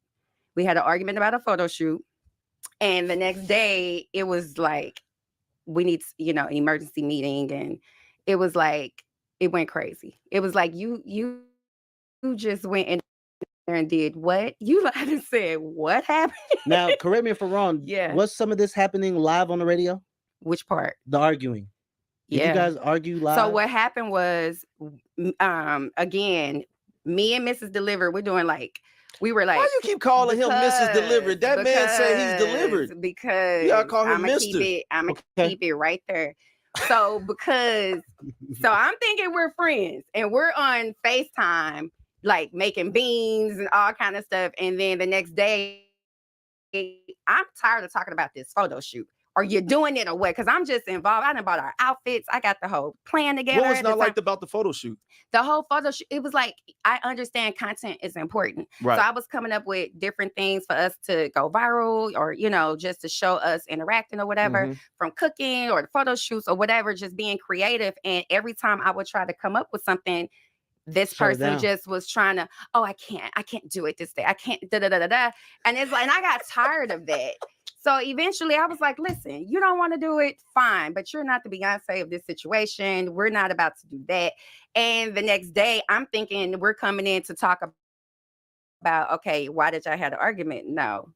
We had an argument about a photo shoot. And the next day, it was like, we need, an emergency meeting. And it was like, it went crazy. It was like, you just went in there and did what? You lied and said, what happened? Now, correct me if I'm wrong. Yeah. Was some of this happening live on the radio? Which part? The arguing. Did you guys argue live? So what happened was, again, me and Mrs. Delivered, we were like, Why you keep calling him Mrs. Delivered? That man said he's delivered. Because you gotta call him I'm Mr. gonna keep it right there. So so I'm thinking we're friends and we're on FaceTime, like making beans and all kind of stuff. And then the next day, I'm tired of talking about this photo shoot. Are you doing it or what? Because I'm just involved. I done bought our outfits. I got the whole plan together. What was not liked about the photo shoot? The whole photo shoot, it was like, I understand content is important. Right. So I was coming up with different things for us to go viral or, just to show us interacting or whatever, from cooking or the photo shoots or whatever, just being creative. And every time I would try to come up with something, this person just was trying to, I can't do it this day. I can't, da-da-da-da-da. And it's like, and I got tired of that. So eventually I was like, listen, you don't want to do it, fine, but you're not the Beyonce of this situation. We're not about to do that. And the next day I'm thinking we're coming in to talk about, okay, why did y'all have an argument? No,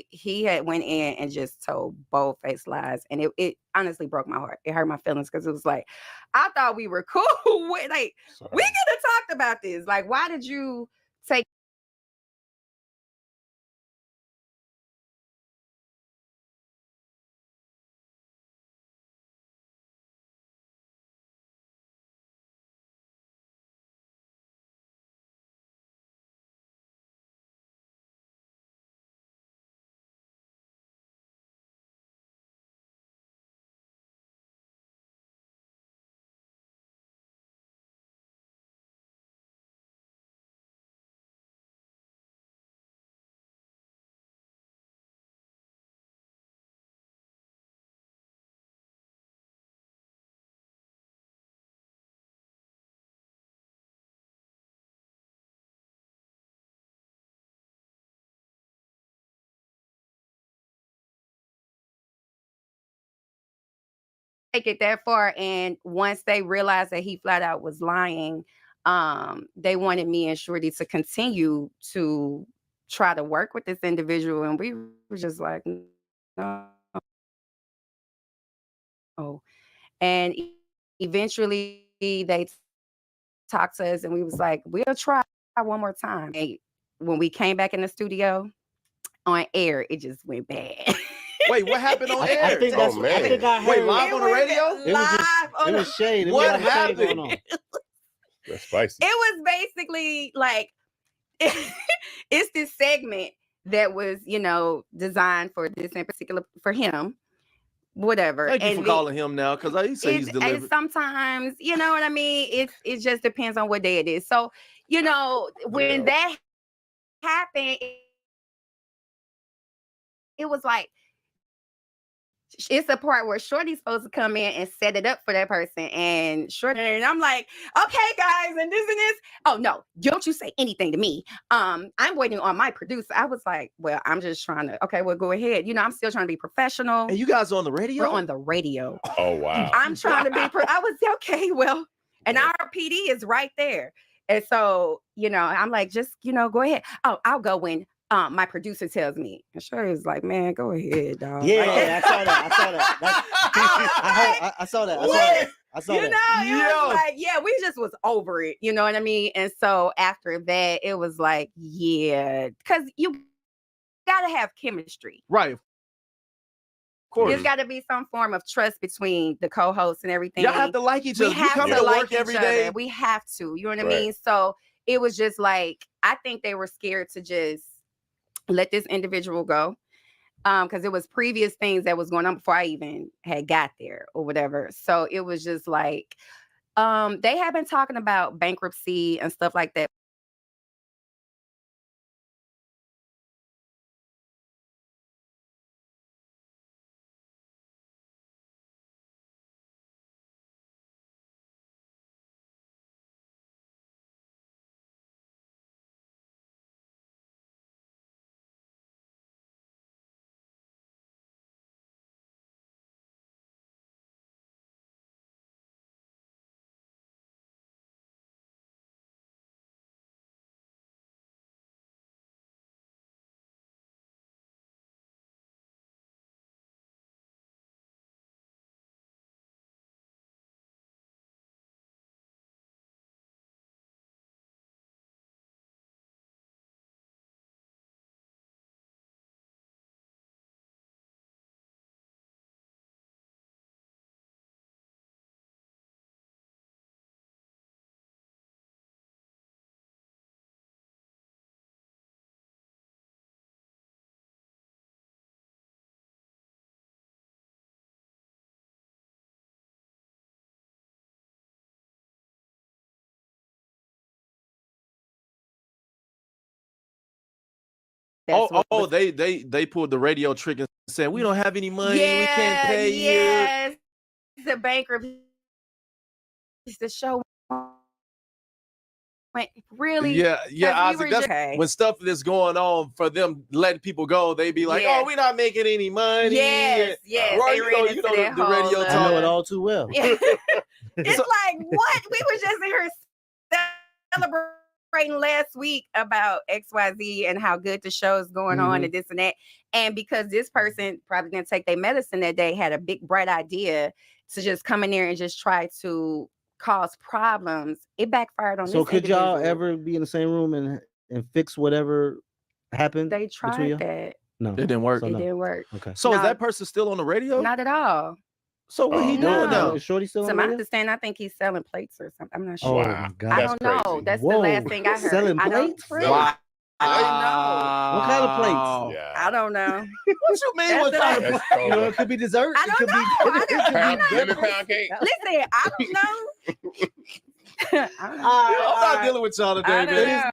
he had went in and just told bold-faced lies. And it honestly broke my heart. It hurt my feelings because it was like, I thought we were cool. Like, we could have talked about this. Like, why did you take it that far. And once they realized that he flat out was lying, they wanted me and Shorty to continue to try to work with this individual. And we were just like, no. And eventually they talked to us and we was like, we'll try one more time. And when we came back in the studio on air, it just went bad. Wait, what happened on air? I think that's. Oh, man. I think I heard. Wait, live on the radio? It was shade. What happened? That's spicy. It was basically like it's this segment that was, designed for this in particular for him. Whatever. Thank you for calling him now, because I say he's delivered. And sometimes, you know what I mean? It just depends on what day it is. So, when that happened, it was like, it's the part where Shorty's supposed to come in and set it up for that person. And Shorty, and I'm like, okay, guys, and this. Oh, no, don't you say anything to me. I'm waiting on my producer. I was like, well, I'm just trying to, okay, well, go ahead. I'm still trying to be professional. And you guys are on the radio? We're on the radio. Oh, wow. I'm trying to be, I was, okay, well, and our PD is right there. And so, I'm like, just, go ahead. Oh, I'll go when my producer tells me. And Shirley's like, man, go ahead, dog. Yeah, I saw that. I saw that. I saw that. It was like, yeah, we just was over it. You know what I mean? And so after that, it was like, yeah, because you gotta have chemistry. Right. Of course. There's got to be some form of trust between the co-hosts and everything. Y'all have to like each other. We You have come to to like work each every other. day. We have to. You know what I Right. mean? So it was just like, I think they were scared to just let this individual go. Because it was previous things that was going on before I even had got there or whatever. So it was just like, they have been talking about bankruptcy and stuff like that. They pulled the radio trick and said, we don't have any money, we can't pay you. Yes, the bankruptcy. The show went really. Yeah, Isaac, that's okay. when stuff is going on for them letting people go, they be like, Yeah. oh, we're not making any money. Yes. Roy, They you ran know into the that radio whole, I know talk. it all too well. It's like, what? We were just in here celebrating last week about XYZ and how good the show is going on and this and that. And because this person probably didn't take their medicine that day, had a big bright idea to just come in there and just try to cause problems, it backfired on So this could y'all individual. ever be in the same room and fix whatever happened? They between tried y'all? that. No, It didn't work. So It no. didn't work. Okay. So is No. that person still on the radio? Not at all. So what he No. doing now? Is Shorty still So on my radio? understanding, I think he's selling plates or something. I'm not Oh sure. my God. I That's don't know. crazy. That's Whoa. the last thing I heard. Selling I don't, plates? really, Wow. I don't know. What kind of plates? Yeah. I don't know. What you mean? That's What the kind of That's You know, cold. it could be dessert. I It don't could know. be. I don't- Pound, I'm lemon not- pound cake. Listen, I don't know. I don't know. I'm not dealing with y'all today, I don't man. know.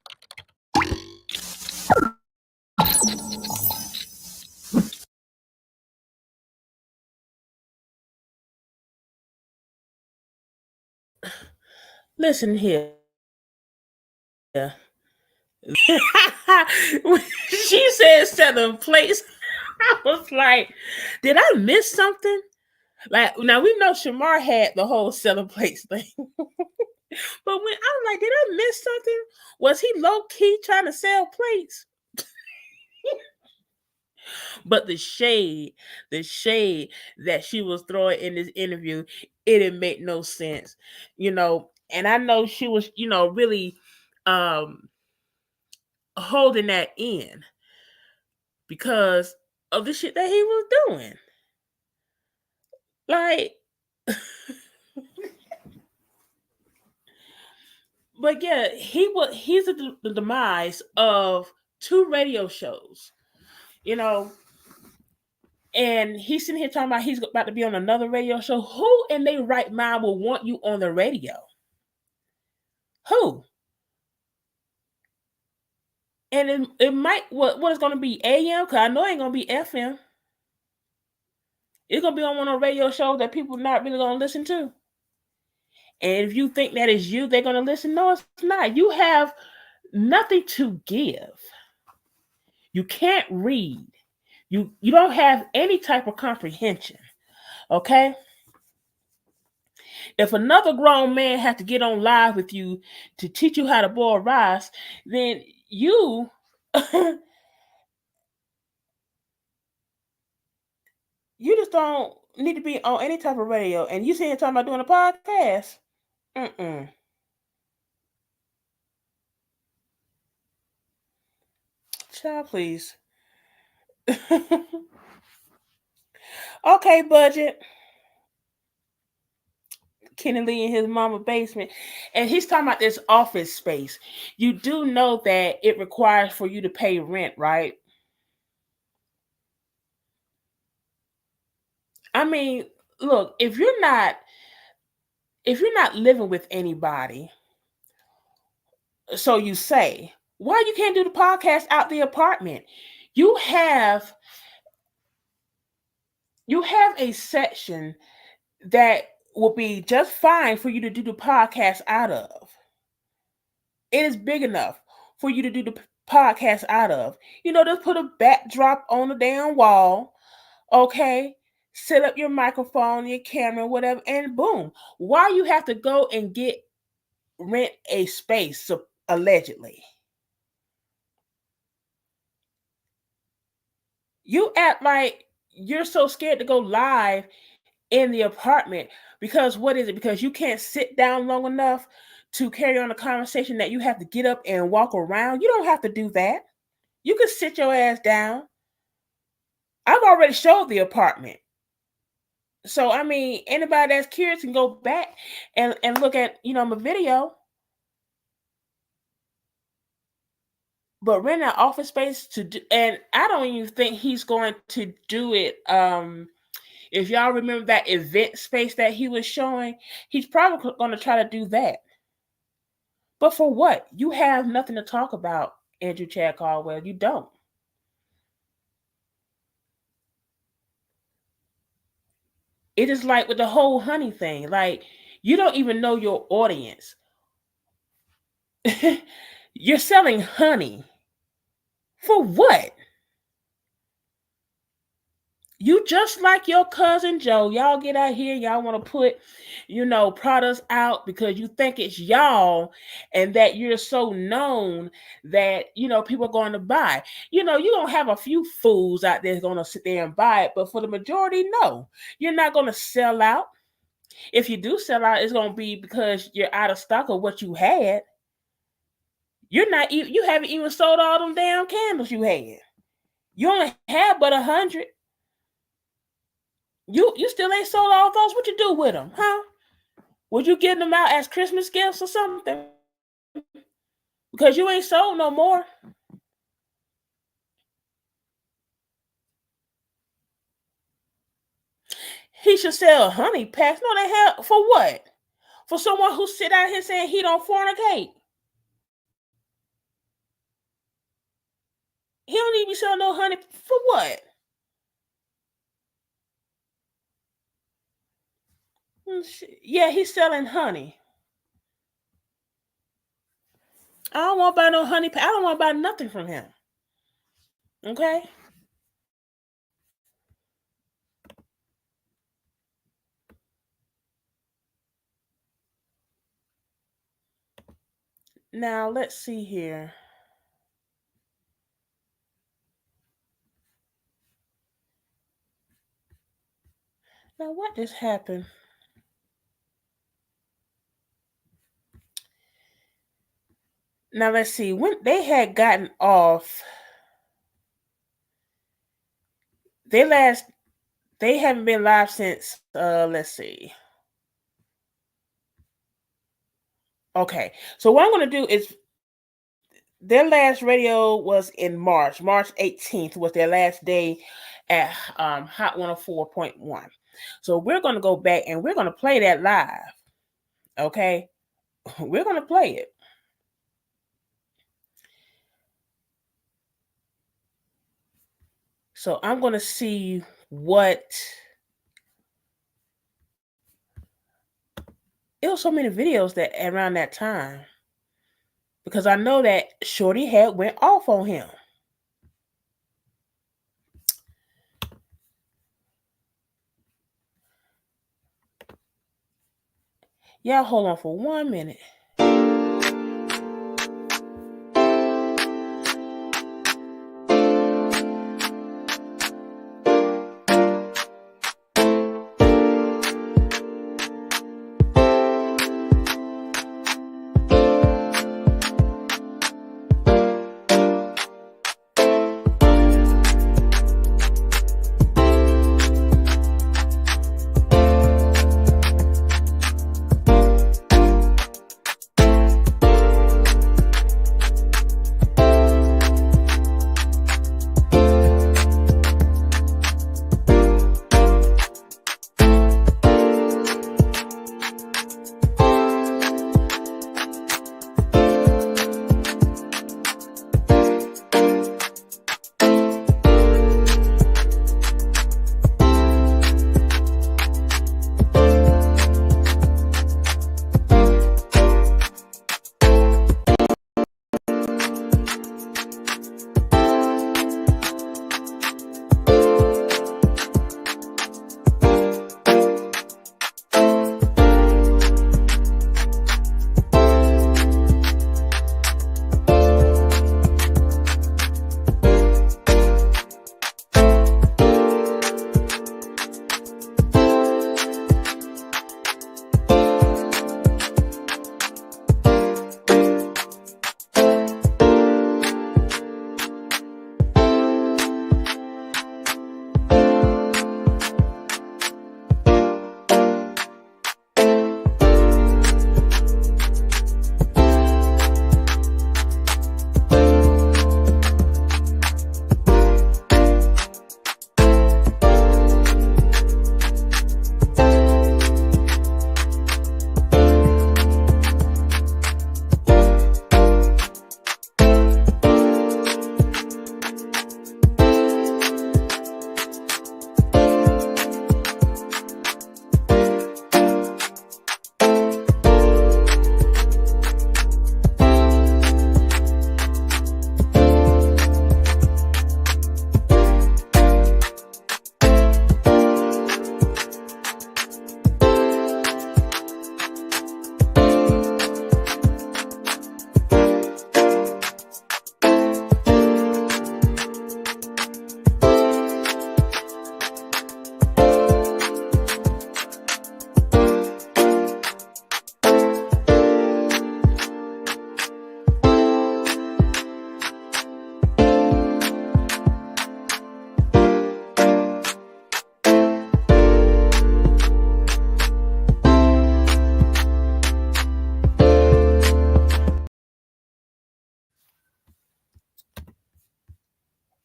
Listen here. When she said 7 plates, I was like, did I miss something? Like now we know Shamar had the whole selling plates thing. But when I'm like, did I miss something? Was he low key trying to sell plates? But the shade that she was throwing in this interview, it didn't make no sense, And I know she was, really holding that in because of the shit that he was doing. Like, but yeah, he's the demise of 2 radio shows, and he's sitting here talking about he's about to be on another radio show. Who in their right mind will want you on the radio? Who? And it might what is going to be AM, because I know it ain't going to be FM. It's going to be on one of the radio shows that people not really going to listen to. And if you think that is you, they're going to listen. No, it's not. You have nothing to give. You can't read. You don't have any type of comprehension. Okay? If another grown man has to get on live with you to teach you how to boil rice, then you you just don't need to be on any type of radio. And you sitting here talking about doing a podcast. Child, please. Okay, budget. Kenny Lee in his mama basement. And he's talking about this office space. You do know that it requires for you to pay rent, right? I mean, look, if you're not living with anybody, so you say, why you can't do the podcast out the apartment? You have a section that will be just fine for you to do the podcast out of. It is big enough for you to do the podcast out of. Just put a backdrop on the damn wall, okay? Set up your microphone, your camera, whatever, and boom. Why you have to go and rent a space, allegedly? You act like you're so scared to go live in the apartment because what is it? Because you can't sit down long enough to carry on a conversation that you have to get up and walk around. You don't have to do that. You can sit your ass down. I've already showed the apartment. So, I mean, anybody that's curious can go back and look at, my video. But rent an office space to do, and I don't even think he's going to do it. If y'all remember that event space that he was showing, he's probably going to try to do that. But for what? You have nothing to talk about, Andrew Chad Caldwell. You don't. It is like with the whole honey thing. Like, you don't even know your audience. You're selling honey. For what? You just like your cousin Joe. Y'all get out here. Y'all want to put, products out because you think it's y'all and that you're so known that, people are going to buy. You're going to have a few fools out there going to sit there and buy it. But for the majority, no. You're not going to sell out. If you do sell out, it's going to be because you're out of stock of what you had. You haven't even sold all them damn candles you had. You only had but 100. You still ain't sold all those. What you do with them, huh? Would you give them out as Christmas gifts or something? Because you ain't sold no more. He should sell honey packs. No, they have for what? For someone who sit out here saying he don't fornicate. He don't need to be selling no honey for what? Yeah, he's selling honey. I don't want to buy no honey. I don't want to buy nothing from him. Okay? Now let's see here. Now what just happened? Now let's see. When they had gotten off, they haven't been live since let's see. Okay. So what I'm gonna do is their last radio was in March. March 18th was their last day at Hot 104.1. So we're gonna go back and we're gonna play that live. Okay. We're gonna play it. So I'm gonna see what it was so many videos that around that time. Because I know that Shorty had went off on him. Y'all hold on for 1 minute.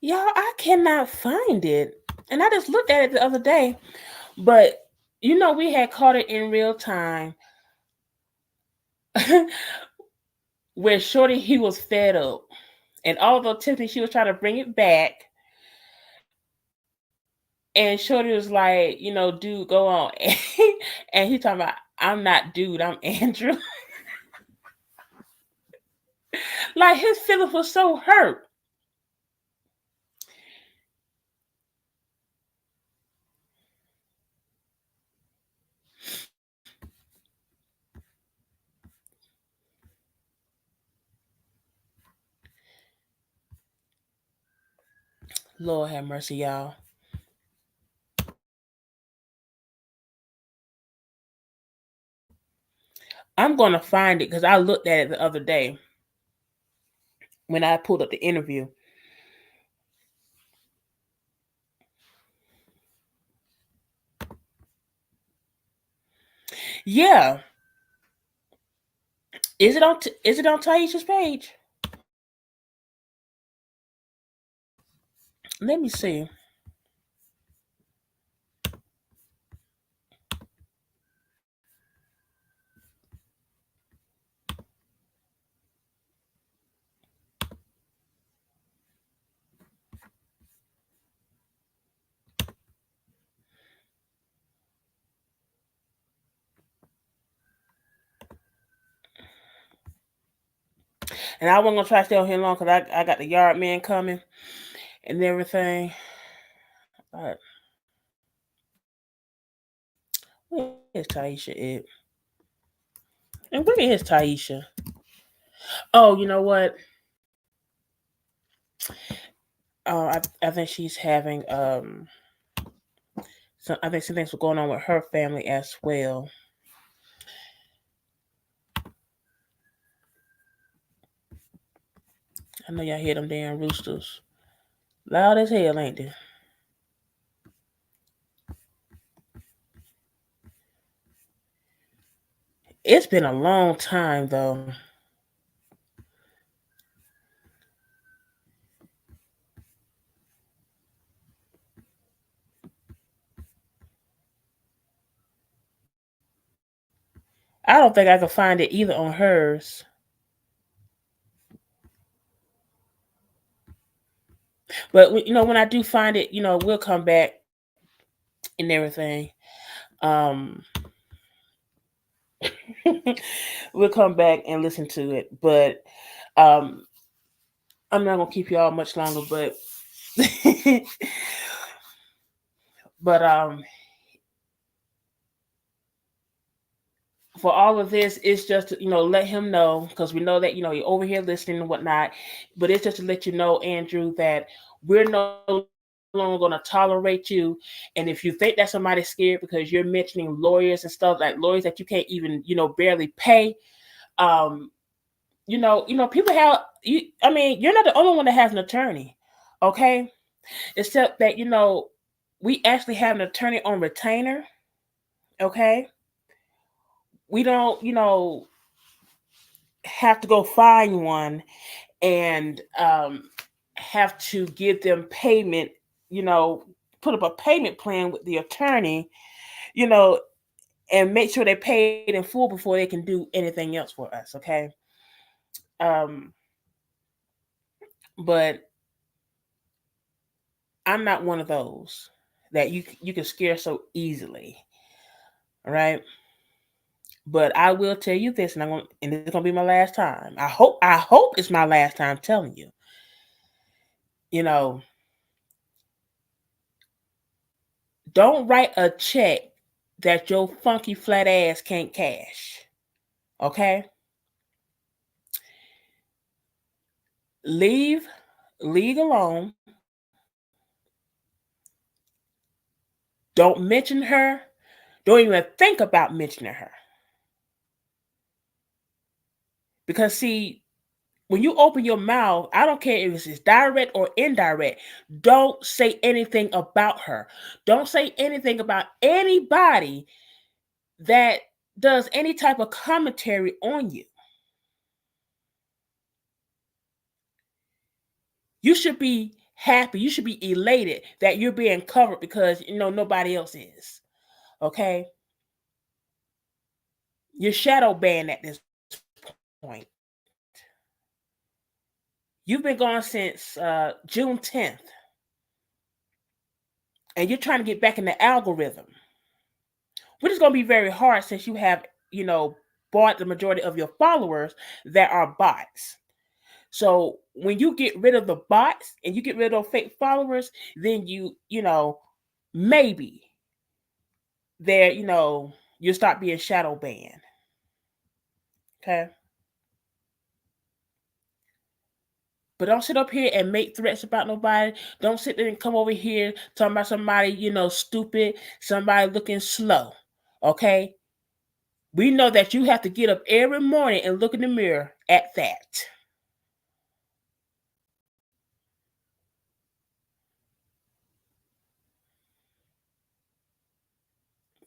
Y'all, I cannot find it. And I just looked at it the other day. But, we had caught it in real time. Where Shorty, he was fed up. And although Tiffany, she was trying to bring it back. And Shorty was like, dude, go on. And he talking about, I'm not dude, I'm Andrew. Like his feelings was so hurt. Lord have mercy, y'all. I'm going to find it because I looked at it the other day when I pulled up the interview. Yeah. Is it on Taisha's page? Let me see. And I wasn't gonna try to stay on here long because I got the yard man coming and everything. But where's Taisha at? And where is Taisha? Oh, you know what? I think she's having I think some things were going on with her family as well. I know y'all hear them damn roosters. Loud as hell, ain't they? It's been a long time though. I don't think I could find it either on hers. But you know, when I do find it, you know, we'll come back and everything. Um, we'll come back and listen to it. But I'm not gonna keep y'all much longer. But but for all of this, it's just to, you know, let him know, because we know that, you know, you're over here listening and whatnot. But it's just to let you know, Andrew, that we're no longer going to tolerate you. And if you think that somebody's scared because you're mentioning lawyers and stuff, like lawyers that you can't even, you know, barely pay, you know, people have you. I mean, you're not the only one that has an attorney, okay? Except that, you know, we actually have an attorney on retainer, okay? We don't, you know, have to go find one and have to give them payment, you know, put up a payment plan with the attorney, you know, and make sure they paid in full before they can do anything else for us, okay? But I'm not one of those that you can scare so easily, all right? But I will tell you this, and it's gonna be my last time. I hope it's my last time telling you. You know, don't write a check that your funky flat ass can't cash. Okay? Leave league alone. Don't mention her. Don't even think about mentioning her. Because see, when you open your mouth, I don't care if it's direct or indirect, don't say anything about her. Don't say anything about anybody that does any type of commentary on you. You should be happy. You should be elated that you're being covered because, you know, nobody else is. Okay? You're shadow banned at this point. You've been gone since June 10th. And you're trying to get back in the algorithm, which is going to be very hard since you have, you know, bought the majority of your followers that are bots. So when you get rid of the bots and you get rid of fake followers, then you know, maybe there, you know, you'll start being shadow banned. Okay. But don't sit up here and make threats about nobody. Don't sit there and come over here talking about somebody, stupid, somebody looking slow. Okay? We know that you have to get up every morning and look in the mirror at that.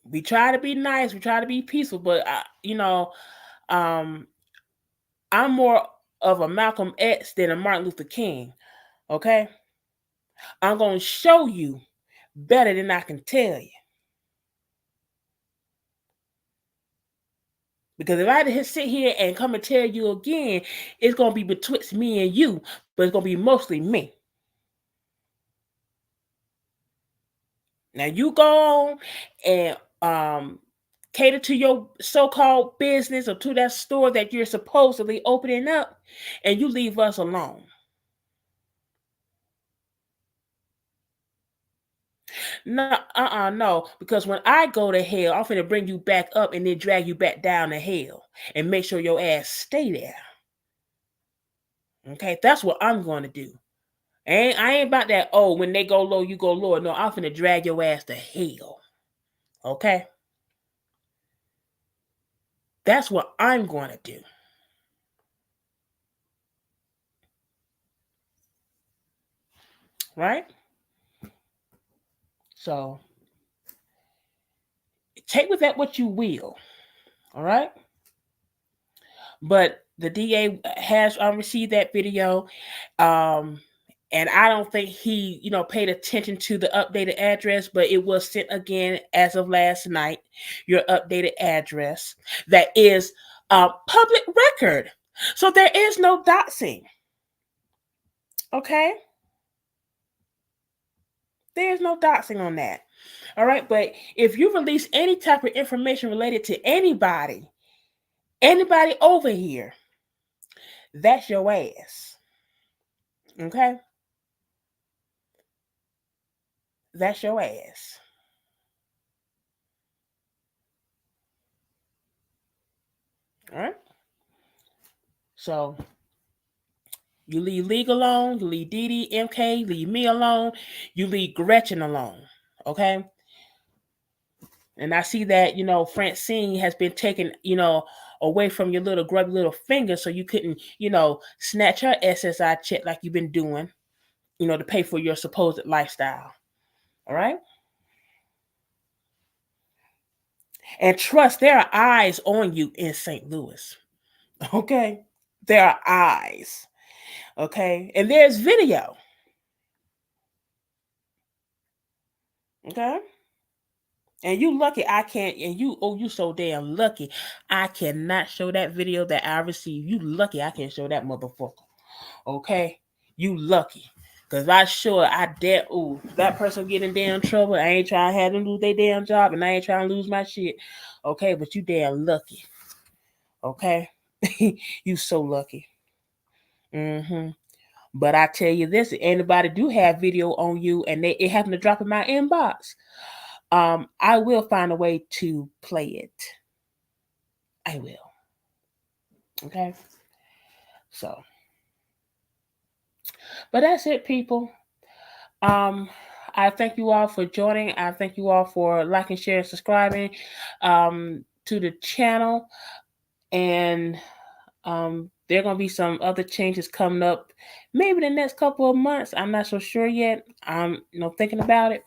We try to be nice, we try to be peaceful, but I'm more of a Malcolm X than a Martin Luther King. Okay? I'm going to show you better than I can tell you. Because if I just sit here and come and tell you again, it's going to be betwixt me and you, but it's going to be mostly me. Now you go on and cater to your so-called business or to that store that you're supposedly opening up, and you leave us alone. No, no, because when I go to hell, I'm finna bring you back up and then drag you back down to hell and make sure your ass stay there. Okay, that's what I'm going to do. I ain't about that, oh, when they go low, you go lower. No, I'm finna drag your ass to hell. Okay? That's what I'm going to do. Right? So, take with that what you will. All right? But the DA has received that video. And I don't think he, paid attention to the updated address, but it was sent again as of last night, your updated address. That is public record. So there is no doxing. Okay? There's no doxing on that. All right? But if you release any type of information related to anybody over here, that's your ass. Okay? That's your ass. All right? So, you leave League alone, you leave Dee Dee, MK, leave me alone, you leave Gretchen alone. Okay? And I see that, Francine has been taken, away from your little grubby little finger so you couldn't, snatch her SSI check like you've been doing, to pay for your supposed lifestyle. All right? And trust, there are eyes on you in St. Louis. Okay? There are eyes. Okay? And there's video. Okay? And you lucky I can't, and you so damn lucky. I cannot show that video that I received. You lucky I can't show that motherfucker. Okay? You lucky. Because that person get in damn trouble. I ain't trying to have them lose their damn job, and I ain't trying to lose my shit. Okay? But you damn lucky. Okay? You so lucky. But I tell you this, if anybody do have video on you and it happened to drop in my inbox, I will find a way to play it. I will. Okay? So. But that's it, people. I thank you all for joining. I thank you all for liking, sharing, subscribing to the channel. And there are going to be some other changes coming up maybe the next couple of months. I'm not so sure yet. I'm thinking about it.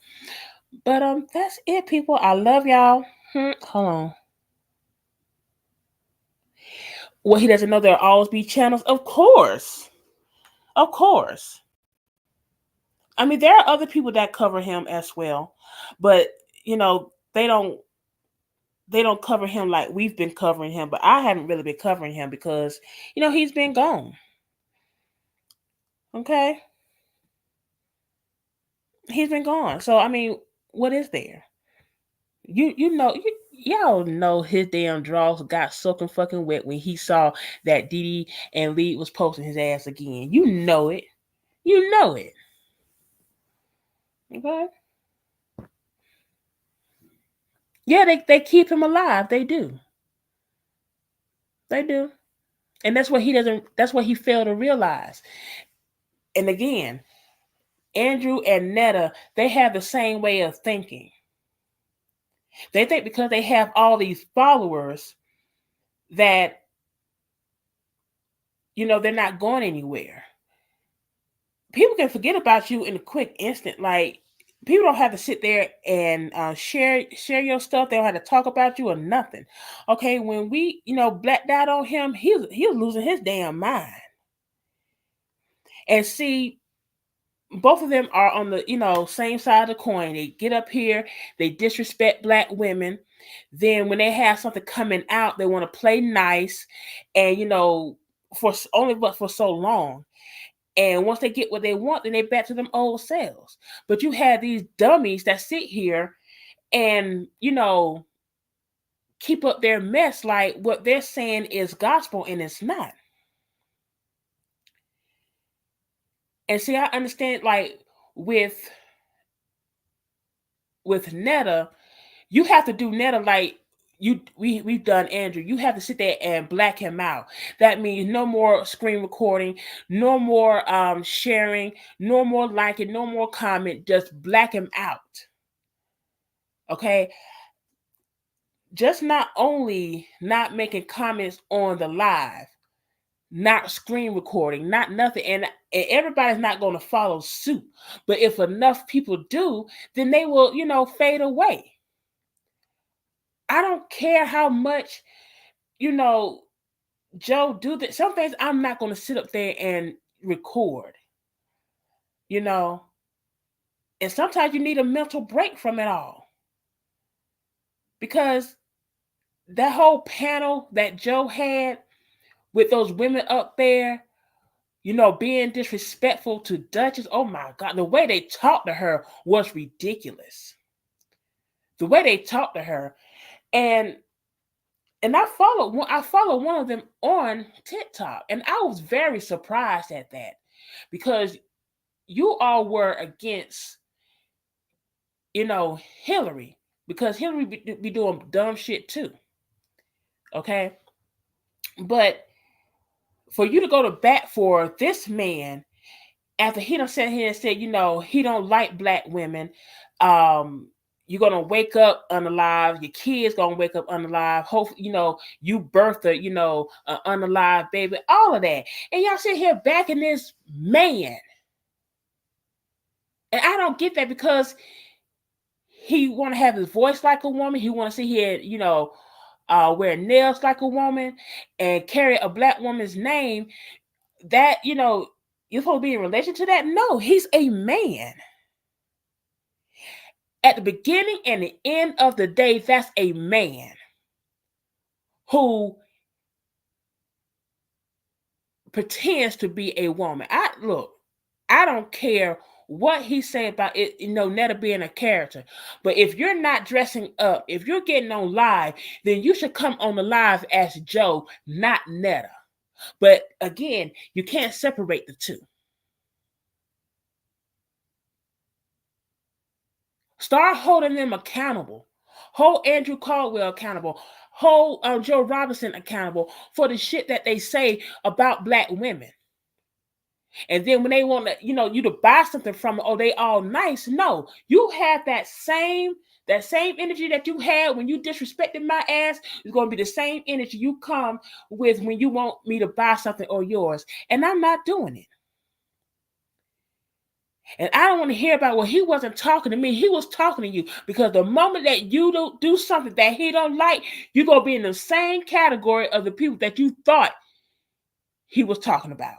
But that's it, people. I love y'all. Hold on. Well, he doesn't know there'll always be channels. Of course. Of course. I mean, there are other people that cover him as well. But, they don't cover him like we've been covering him. But I haven't really been covering him because, he's been gone. Okay? He's been gone. So, I mean, what is there? Y'all know his damn drawers got soaking fucking wet when he saw that Dee Dee and Lee was posting his ass again. You know it. You know it. Okay? Yeah, they keep him alive. They do. They do. And that's what he failed to realize. And again, Andrew and Netta, they have the same way of thinking. They think because they have all these followers that, they're not going anywhere. People can forget about you in a quick instant. Like, people don't have to sit there and share your stuff. They don't have to talk about you or nothing. Okay, when we, blacked out on him, he was losing his damn mind. And see, both of them are on the, same side of the coin. They get up here, they disrespect Black women. Then when they have something coming out, they want to play nice, and for so long. And once they get what they want, then they back to them old selves. But you have these dummies that sit here and, keep up their mess like what they're saying is gospel, and it's not. And see, I understand, like, with Netta, you have to do Netta like we've done Andrew. You have to sit there and black him out. That means no more screen recording, no more sharing, no more liking, no more comment. Just black him out. Okay. Just not only not making comments on the live, not screen recording, not nothing, and everybody's not going to follow suit. But if enough people do, then they will, fade away. I don't care how much, Joe do that. Some things I'm not going to sit up there and record, and sometimes you need a mental break from it all, because that whole panel that Joe had with those women up there, being disrespectful to Duchess. Oh my God, the way they talked to her was ridiculous. The way they talked to her, and I follow one of them on TikTok, and I was very surprised at that, because you all were against, Hillary, because Hillary be doing dumb shit too. Okay, but for you to go to bat for this man after he done sat here and said, he don't like Black women, you're gonna wake up unalive. Your kids gonna wake up unalive. Hopefully, you birthed an unalive baby. All of that, and y'all sit here backing this man, and I don't get that, because he want to have his voice like a woman. He want to sit here, wear nails like a woman and carry a Black woman's name. That you're supposed to be in relation to that. No, he's a man. At the beginning and the end of the day, that's a man who pretends to be a woman. I don't care what he said about it, Netta being a character. But if you're not dressing up, if you're getting on live, then you should come on the live as Joe, not Netta. But again, you can't separate the two. Start holding them accountable. Hold Andrew Caldwell accountable. Hold Joe Robinson accountable for the shit that they say about Black women. And then when they want to, you to buy something from them, oh, they all nice. No, you have that same energy that you had when you disrespected my ass is going to be the same energy you come with when you want me to buy something or yours. And I'm not doing it. And I don't want to hear about, well, he wasn't talking to me. He was talking to you, because the moment that you don't do something that he don't like, you're going to be in the same category of the people that you thought he was talking about.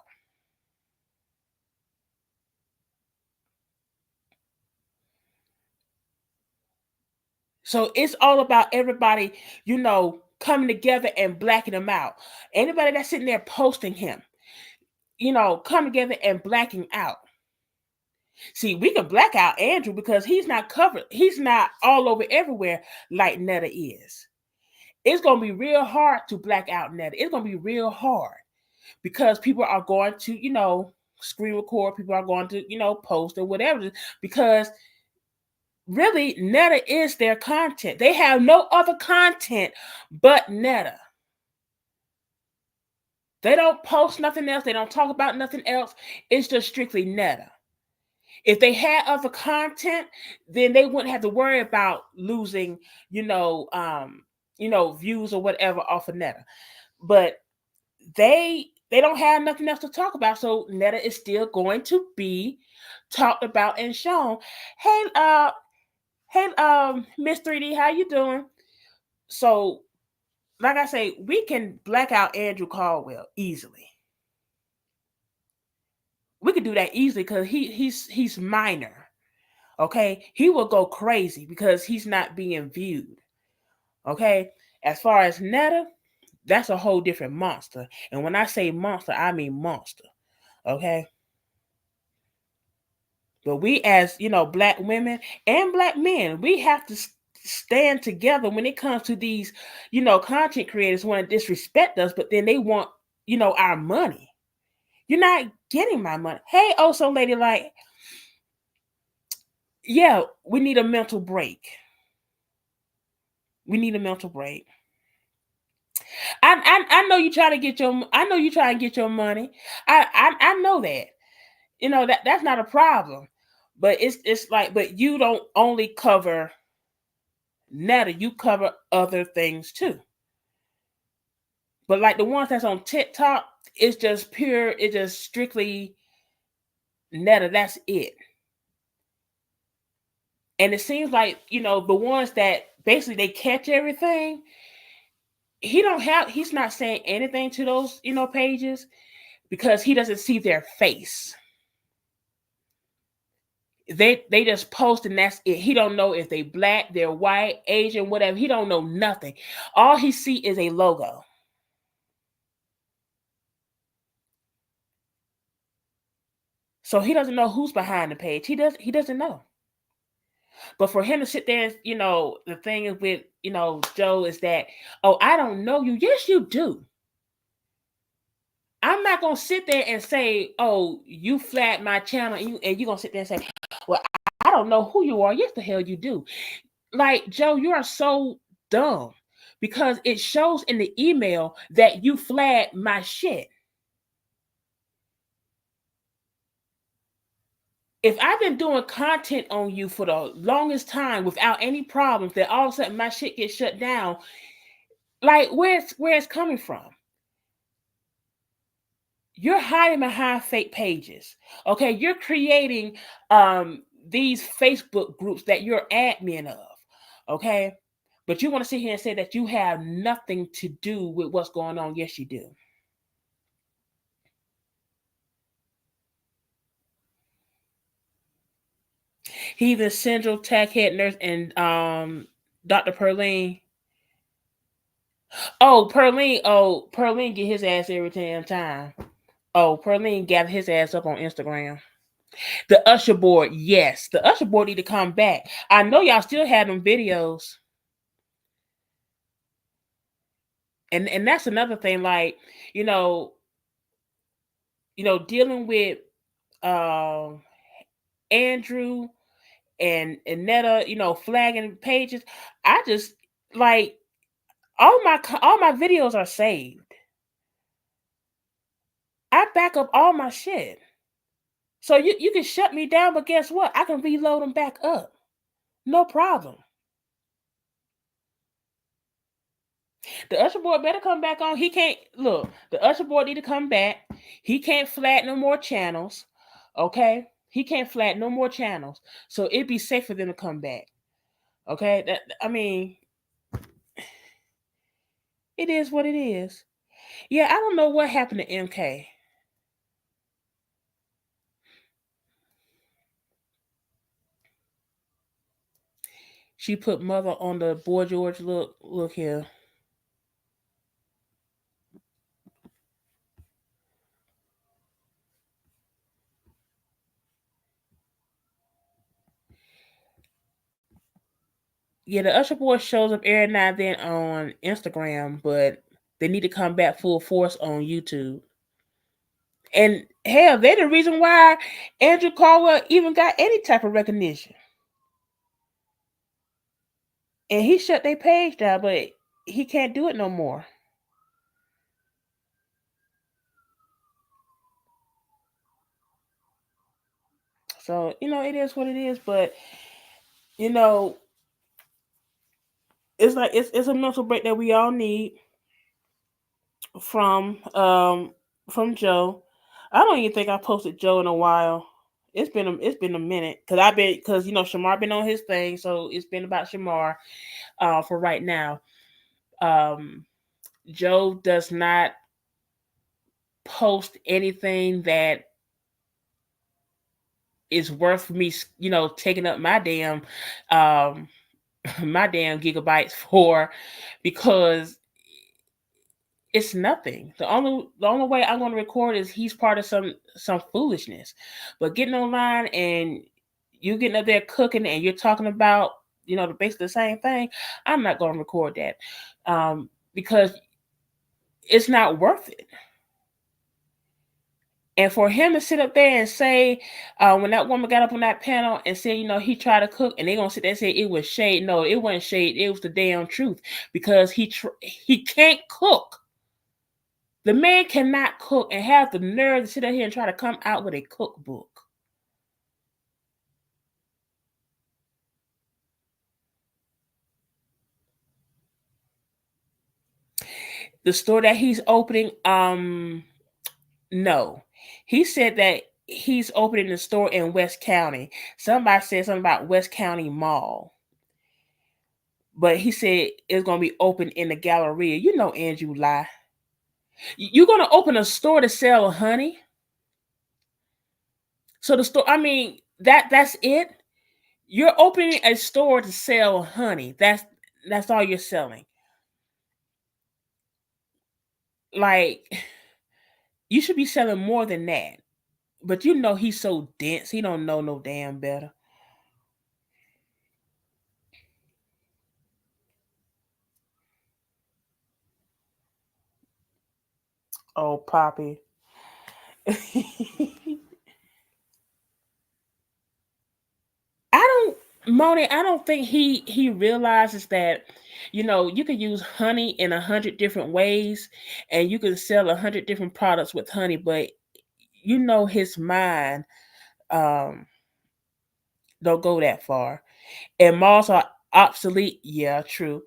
So it's all about everybody, coming together and blacking him out. Anybody that's sitting there posting him, come together and blacking out. See, we can black out Andrew because he's not covered. He's not all over everywhere like Netta is. It's going to be real hard to black out Netta. It's going to be real hard, because people are going to, screen record. People are going to, post or whatever, because really, Netta is their content. They have no other content but Netta. They don't post nothing else. They don't talk about nothing else. It's just strictly Netta. If they had other content, then they wouldn't have to worry about losing, views or whatever off of Netta. But they don't have nothing else to talk about, so Netta is still going to be talked about and shown. Hey, Miss 3D, how you doing? So, like I say, we can black out Andrew Caldwell easily. We could do that easily because he's minor. Okay, he will go crazy because he's not being viewed. Okay, as far as Netta, that's a whole different monster. And when I say monster, I mean monster. Okay. But we, as black women and black men, we have to stand together when it comes to these, content creators want to disrespect us, but then they want, our money. You're not getting my money. Hey, also, lady, like, yeah, we need a mental break. We need a mental break. I know you trying to get your. I know you trying to get your money. I know that. That's not a problem. But it's like, but you don't only cover Netta, you cover other things too. But like the ones that's on TikTok, it's just pure. It's just strictly Netta. That's it. And it seems like the ones that basically they catch everything. He's not saying anything to those pages because he doesn't see their face. They just post and that's it. He don't know if they black, they're white, Asian, whatever. He don't know nothing. All he see is a logo. So he doesn't know who's behind the page. He doesn't know. But for him to sit there, the thing is with Joe is that, oh, I don't know you. Yes, you do. I'm not gonna sit there and say, oh, you flat my channel, and you're gonna sit there and say, well, I don't know who you are. Yes, the hell you do. Like, Joe, you are so dumb because it shows in the email that you flagged my shit. If I've been doing content on you for the longest time without any problems, that all of a sudden my shit gets shut down, like, where it's coming from? You're hiding behind fake pages. Okay, you're creating these Facebook groups that you're admin of. Okay, but you want to sit here and say that you have nothing to do with what's going on. Yes, you do. He even Central Tech head nurse and Dr. Perline. Oh, Perline get his ass every damn time. Oh, Perline got his ass up on Instagram. The Usher board, yes. The Usher board need to come back. I know y'all still have them videos. And that's another thing, like, dealing with Andrew and Netta, flagging pages. I just like all my videos are saved. I back up all my shit. So you can shut me down, but guess what? I can reload them back up. No problem. The Usher board better come back on. He can't look. The Usher board need to come back. He can't flat no more channels. Okay? He can't flat no more channels. So it'd be safe for them to come back. Okay? It is what it is. Yeah, I don't know what happened to MK. She put mother on the Boy George look here. Yeah, the Usher boy shows up every now and then on Instagram, but they need to come back full force on YouTube. And hell, they're the reason why Andrew Caldwell even got any type of recognition. And he shut their page down, but he can't do it no more. So, it is what it is, but you know, it's like it's a mental break that we all need from from Joe. I don't even think I posted Joe in a while. It's been a minute because Shamar been on his thing, so it's been about Shamar for right now. Um, Joe does not post anything that is worth me, taking up my damn um my damn gigabytes for, because it's nothing. The only way I'm going to record is he's part of some foolishness. But getting online and you getting up there cooking and you're talking about basically the same thing, I'm not going to record that because it's not worth it. And for him to sit up there and say, when that woman got up on that panel and said, he tried to cook, and they're gonna sit there and say it was shade. No, it wasn't shade. It was the damn truth, because he can't cook. The man cannot cook and have the nerve to sit out here and try to come out with a cookbook. The store that he's opening, no. He said that he's opening the store in West County. Somebody said something about West County Mall. But he said it's going to be open in the Galleria. Andrew lie. You're going to open a store to sell honey? So the store, that's it? You're opening a store to sell honey. That's all you're selling. Like, you should be selling more than that. But he's so dense. He don't know no damn better. Oh, Poppy. Moni, I don't think he realizes that, you can use honey in 100 different ways, and you can sell 100 different products with honey, but his mind don't go that far. And malls are obsolete. Yeah, true.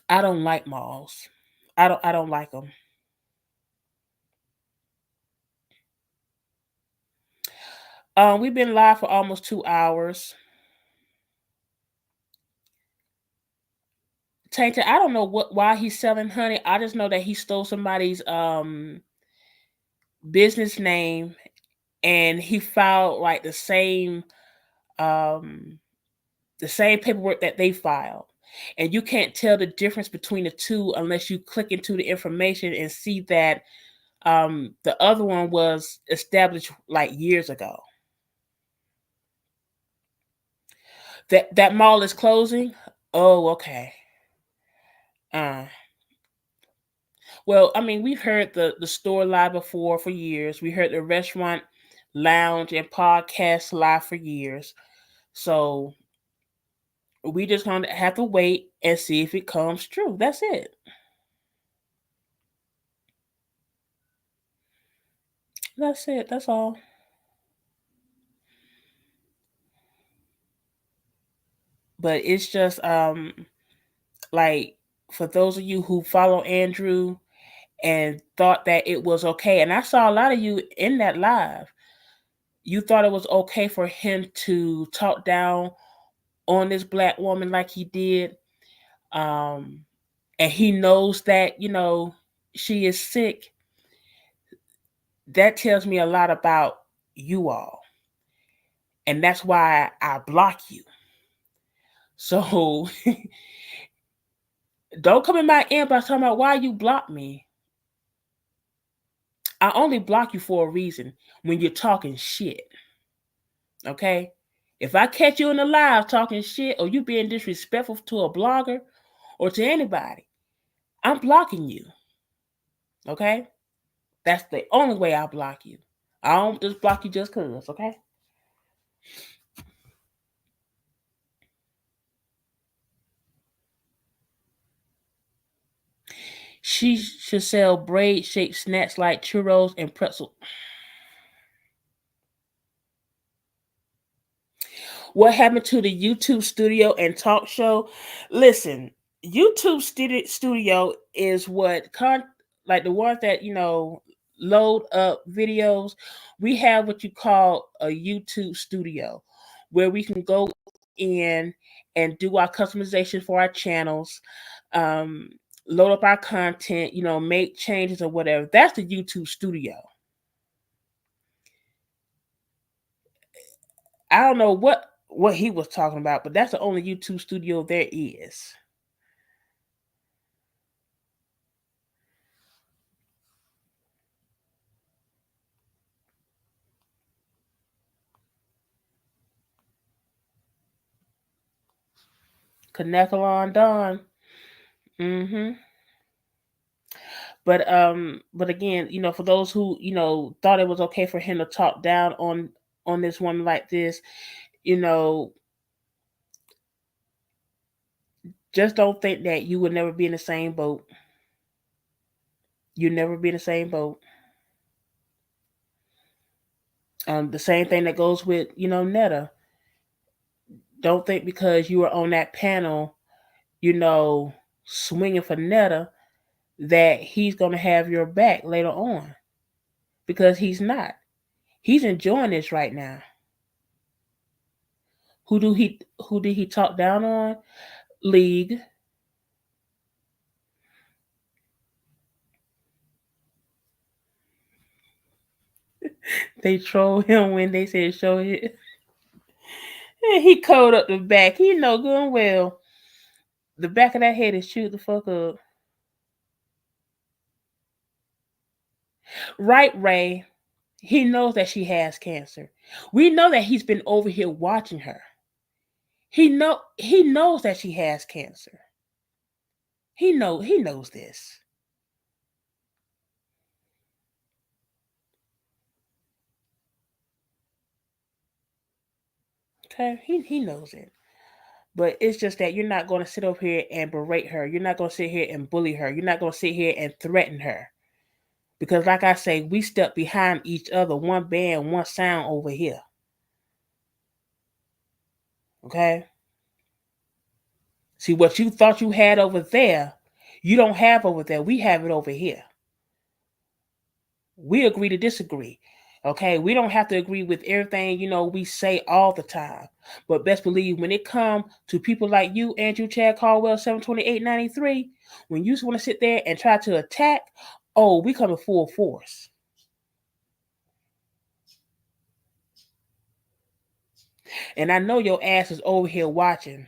I don't like malls. I don't like them. We've been live for almost 2 hours. Tainted, I don't know why he's selling honey. I just know that he stole somebody's business name, and he filed like the same paperwork that they filed. And you can't tell the difference between the two unless you click into the information and see that the other one was established like years ago. That mall is closing? Oh, okay. Well, we've heard the store live before for years. We heard the restaurant, lounge, and podcast live for years. So we just gonna have to wait and see if it comes true. That's it. That's it. That's all. But it's just like, for those of you who follow Andrew and thought that it was okay, and I saw a lot of you in that live, you thought it was okay for him to talk down on this black woman like he did. And he knows that, she is sick. That tells me a lot about you all. And that's why I block you. So don't come in my inbox talking about why you block me. I only block you for a reason: when you're talking shit. Okay? If I catch you in the live talking shit, or you being disrespectful to a blogger or to anybody, I'm blocking you. Okay? That's the only way I block you. I don't just block you just because, okay? She should sell braid-shaped snacks like churros and pretzel. What happened to the YouTube studio and talk show? Listen, YouTube studio is like the ones that load up videos. We have what you call a YouTube studio, where we can go in and do our customization for our channels, um, load up our content, make changes or whatever. That's the YouTube studio. I don't know what he was talking about, but that's the only YouTube studio there is. Kanekalon Don. Mm-hmm. But again, for those who thought it was okay for him to talk down on this woman like this, just don't think that you would never be in the same boat. You'll never be in the same boat. The same thing that goes with Netta. Don't think because you were on that panel, swinging for Netta, that he's gonna have your back later on, because he's not. He's enjoying this right now. Who did he talk down on? League. They troll him when they said show it. He code up the back. He know good and well the back of that head is chewed the fuck up. Right, Ray. He knows that she has cancer. We know that he's been over here watching her. He knows that she has cancer. He knows this. Okay, he knows it. But it's just that you're not going to sit over here and berate her. You're not going to sit here and bully her. You're not going to sit here and threaten her. Because like I say, we step behind each other, one band, one sound over here. Okay? See, what you thought you had over there, you don't have over there. We have it over here. We agree to disagree. Okay? We don't have to agree with everything, we say all the time. But best believe when it comes to people like you, Andrew Chad Caldwell, 72893, when you want to sit there and try to attack, oh, we come in full force. And I know your ass is over here watching.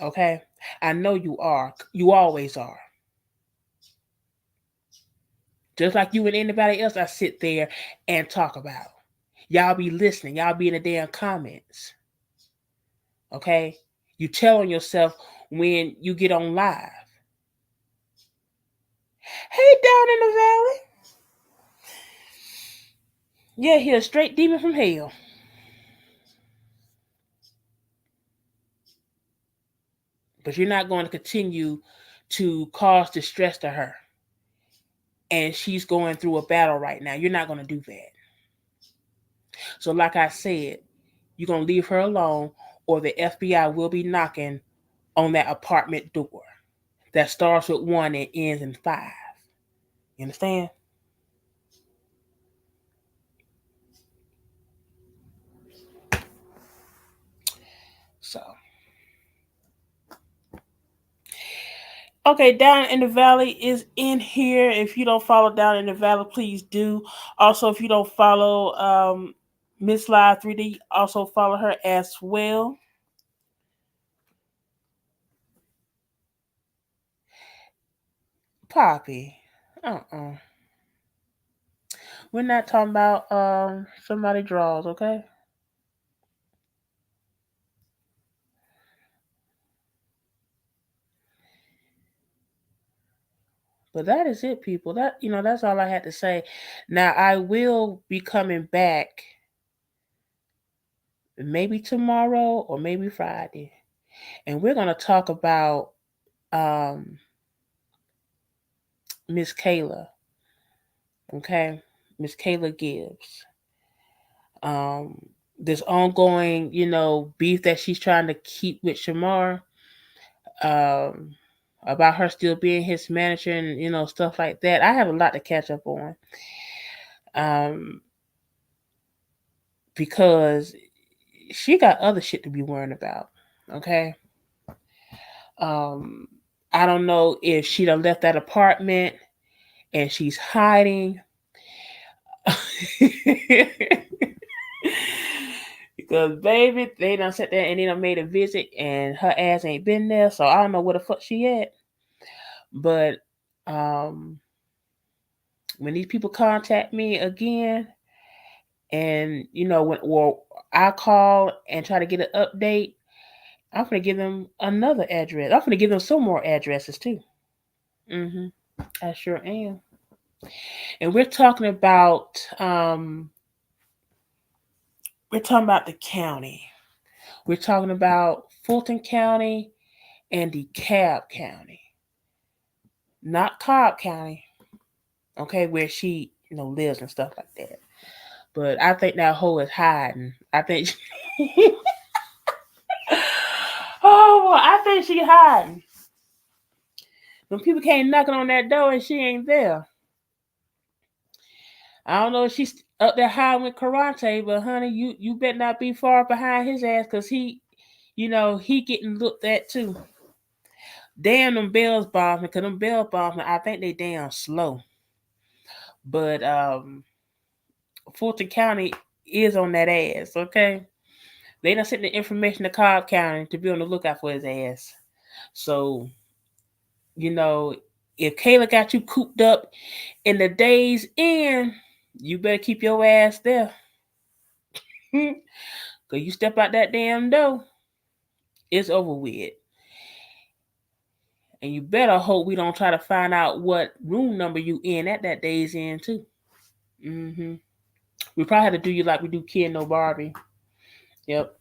Okay? I know you are. You always are. Just like you and anybody else I sit there and talk about. Y'all be listening. Y'all be in the damn comments. Okay? You tell on yourself when you get on live. Hey, down in the valley. Yeah, he a straight demon from hell. But you're not going to continue to cause distress to her. And she's going through a battle right now. You're not going to do that. So like I said, you're going to leave her alone, or the FBI will be knocking on that apartment door that starts with 1 and ends in 5. You understand? So, okay, Down in the Valley is in here. If you don't follow Down in the Valley, please do. Also, if you don't follow Miss Live 3D, also follow her as well. Poppy. We're not talking about somebody draws, okay? But that is it, people. That's all I had to say. Now I will be coming back maybe tomorrow or maybe Friday. And we're gonna talk about Miss Kayla. Okay? Miss Kayla Gibbs. this ongoing, beef that she's trying to keep with Shamar, about her still being his manager and stuff like that. I have a lot to catch up on, because she got other shit to be worrying about. Okay. I don't know if she done left that apartment and she's hiding. Because baby, they done sat there and they done made a visit and her ass ain't been there, so I don't know where the fuck she at. But when these people contact me again, and when I call and try to get an update, I'm gonna give them another address. I'm gonna give them some more addresses too. I sure am. And we're talking about the county. We're talking about Fulton County and DeKalb County, not Cobb County. Okay, where she lives and stuff like that. But I think that hoe is hiding. I think. I think she hiding. When people came knocking on that door and she ain't there. I don't know if she's up there hiding with Karate, but honey, you better not be far behind his ass, because he getting looked at too. Damn them bells bombing, because them bell bombing, I think they damn slow. But Fulton County is on that ass, okay? They done sent the information to Cobb County to be on the lookout for his ass. So, if Kayla got you cooped up in the Days Inn, you better keep your ass there. Because you step out that damn door, it's over with. And you better hope we don't try to find out what room number you in at that Days Inn too. We probably have to do you like we do Ken No Barbie. Yep.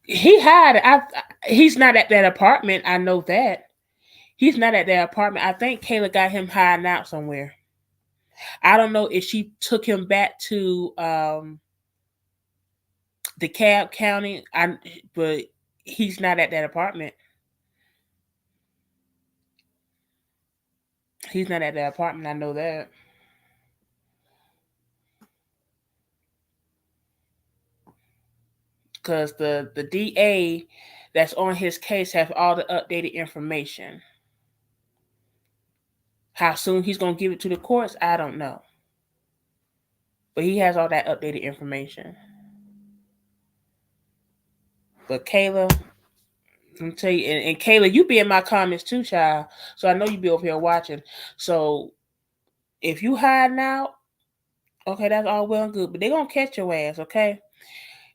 He had. He's not at that apartment. I know that. He's not at that apartment. I think Kayla got him hiding out somewhere. I don't know if she took him back to DeKalb County. But he's not at that apartment. He's not at that apartment. I know that. Because the DA that's on his case has all the updated information. How soon he's going to give it to the courts, I don't know. But he has all that updated information. But Kayla, I'm tell you, and Kayla, you be in my comments too, child. So I know you be over here watching. So if you hiding out, okay, that's all well and good. But they're going to catch your ass, okay?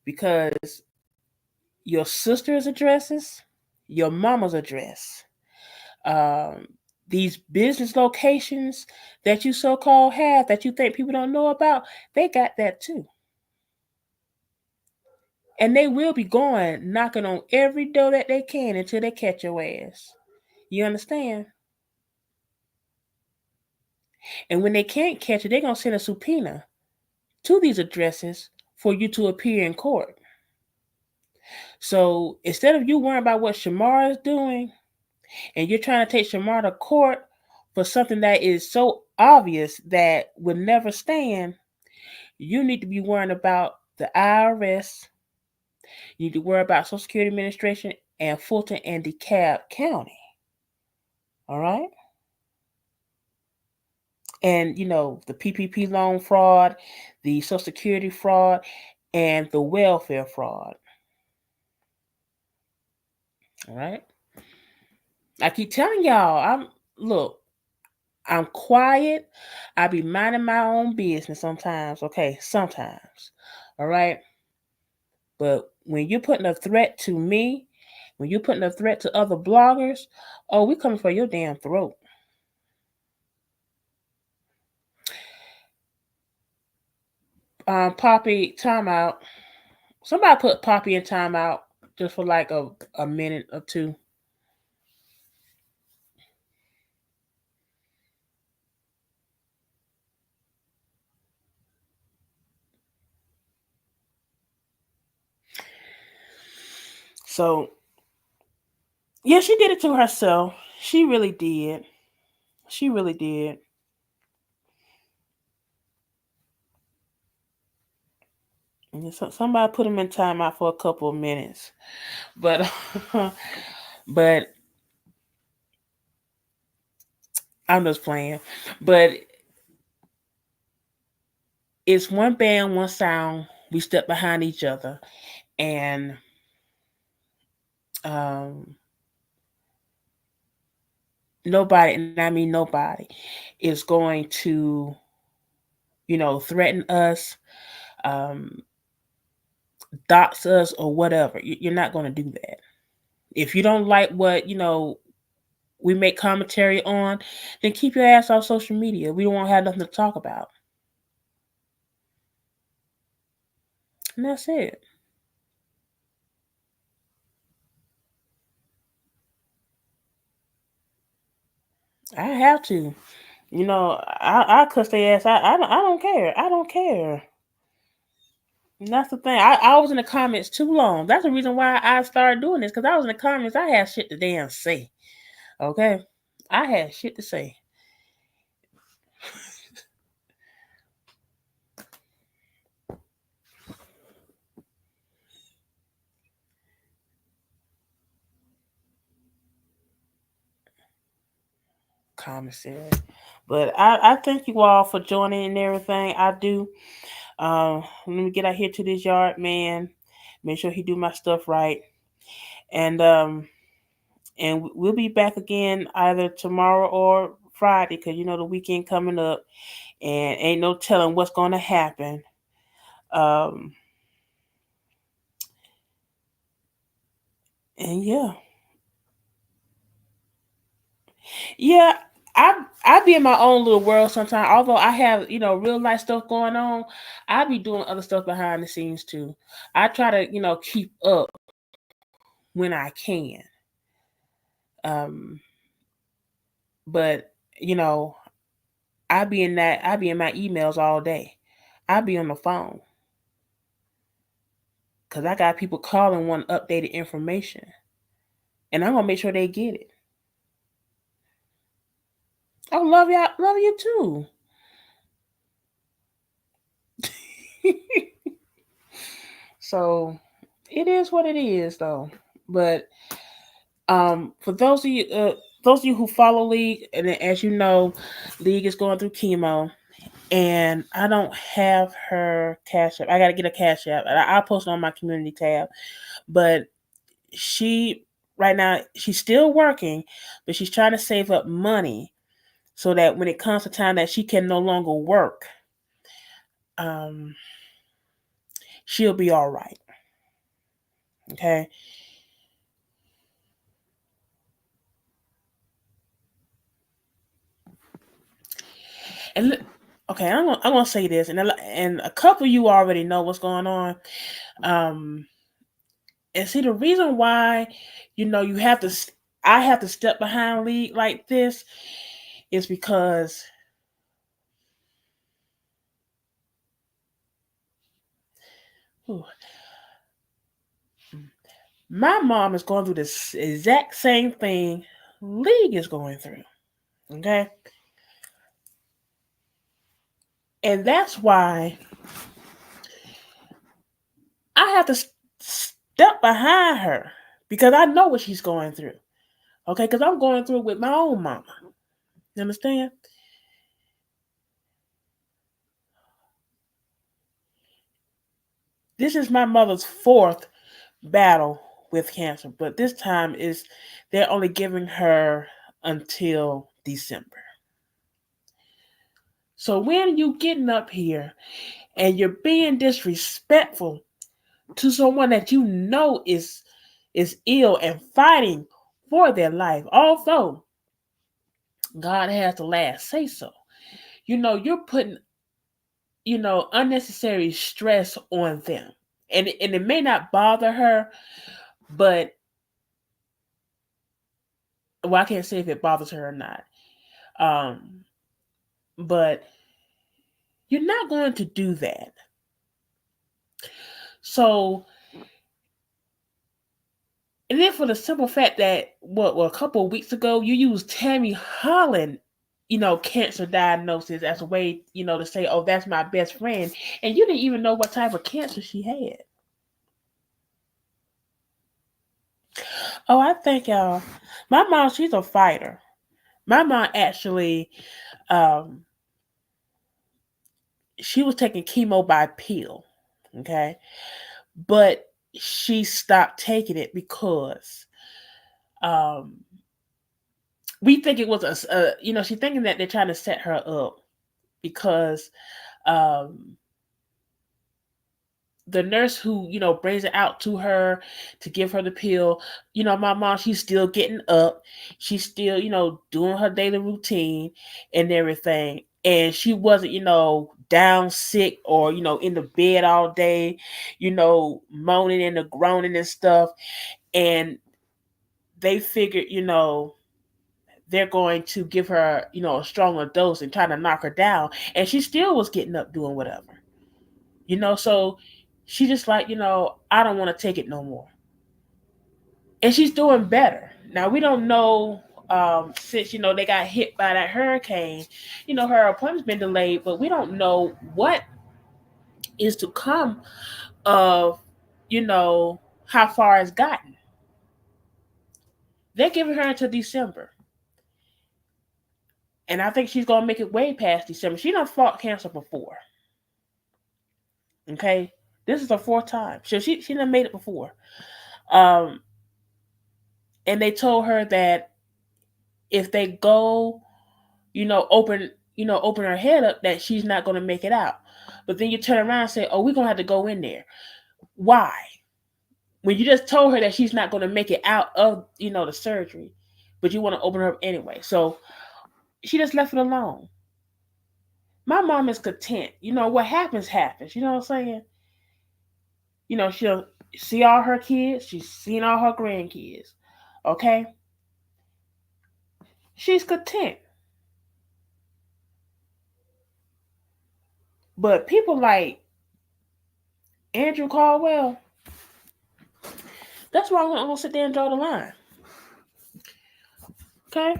Because your sister's addresses, your mama's address, these business locations that you so-called have that you think people don't know about, they got that too. And they will be going knocking on every door that they can until they catch your ass. You understand? And when they can't catch you, they're going to send a subpoena to these addresses for you to appear in court. So instead of you worrying about what Shamar is doing, and you're trying to take Shamar to court for something that is so obvious that would never stand, you need to be worrying about the IRS. You need to worry about Social Security Administration and Fulton and DeKalb County. All right? And, the PPP loan fraud, the Social Security fraud, and the welfare fraud. All right? I keep telling y'all, I'm quiet. I be minding my own business sometimes, okay? Sometimes. All right? But when you're putting a threat to me, when you're putting a threat to other bloggers, oh, we coming for your damn throat. Poppy, timeout. Somebody put Poppy in timeout just for like a minute or two. So yeah, she did it to herself. She really did. She really did. And so somebody put him in timeout for a couple of minutes, but but I'm just playing. But it's one band, one sound. We step behind each other, and um, nobody, and I mean nobody, is going to, threaten us, um, dox us, or whatever. You're not going to do that. If you don't like what we make commentary on, then keep your ass off social media. We don't have nothing to talk about, and that's it. I have to. I cuss their ass. I don't care. I don't care. And that's the thing. I was in the comments too long. That's the reason why I started doing this, because I was in the comments. I had shit to damn say. Okay? I had shit to say. Commissary. But I thank you all for joining and everything. I do. Let me get out here to this yard man. Make sure he do my stuff right. And we'll be back again either tomorrow or Friday, because the weekend coming up, and ain't no telling what's going to happen. Um, and yeah, I be in my own little world sometimes. Although I have real life stuff going on, I be doing other stuff behind the scenes too. I try to keep up when I can. Um, but I be in my emails all day. I be on the phone because I got people calling wanting updated information, and I'm gonna make sure they get it. I love y'all, love you too. So it is what it is, though. But for those of you who follow League, and as you know, League is going through chemo, and I don't have her cash app. I got to get a cash app. I'll post it on my community tab. But she right now she's still working, but she's trying to save up money so that when it comes to time that she can no longer work, um, she'll be all right. Okay. And okay, I'm gonna say this, and a couple of you already know what's going on. And see, the reason why you have to, I have to step behind League like this is because my mom is going through this exact same thing League is going through. Okay. And that's why I have to step behind her, because I know what she's going through. Okay. Because I'm going through it with my own mama. You understand? This is my mother's fourth battle with cancer, but this time they're only giving her until December. So when you getting up here and you're being disrespectful to someone that is ill and fighting for their life, although God has the last say so, you're putting unnecessary stress on them, and it may not bother her, but well, I can't say if it bothers her or not. But you're not going to do that. So And then for the simple fact that a couple of weeks ago you used Tammy Holland, cancer diagnosis as a way, to say, oh, that's my best friend, and you didn't even know what type of cancer she had. Oh, I think y'all. My mom, she's a fighter. My mom actually, um, she was taking chemo by pill, okay, but she stopped taking it because um, we think it was she's thinking that they're trying to set her up because um, the nurse who brings it out to her to give her the pill, my mom, she's still getting up, she's still doing her daily routine and everything, and she wasn't down sick or in the bed all day, moaning and groaning and stuff. And they figured they're going to give her a stronger dose and try to knock her down, and she still was getting up doing whatever. So she just like, I don't want to take it no more. And she's doing better. Now, we don't know, since, they got hit by that hurricane, her appointment's been delayed, but we don't know what is to come of, how far it's gotten. They're giving her until December. And I think she's going to make it way past December. She done fought cancer before. Okay? This is her fourth time. So she done made it before. And they told her that if they go, open her head up, that she's not going to make it out. But then you turn around and say, oh, we're going to have to go in there. Why? When you just told her that she's not going to make it out of, the surgery, but you want to open her up anyway. So she just left it alone. My mom is content. What happens, happens. You know what I'm saying? She'll see all her kids. She's seen all her grandkids. Okay? She's content. But people like Andrew Caldwell, that's why I'm going to sit there and draw the line. Okay?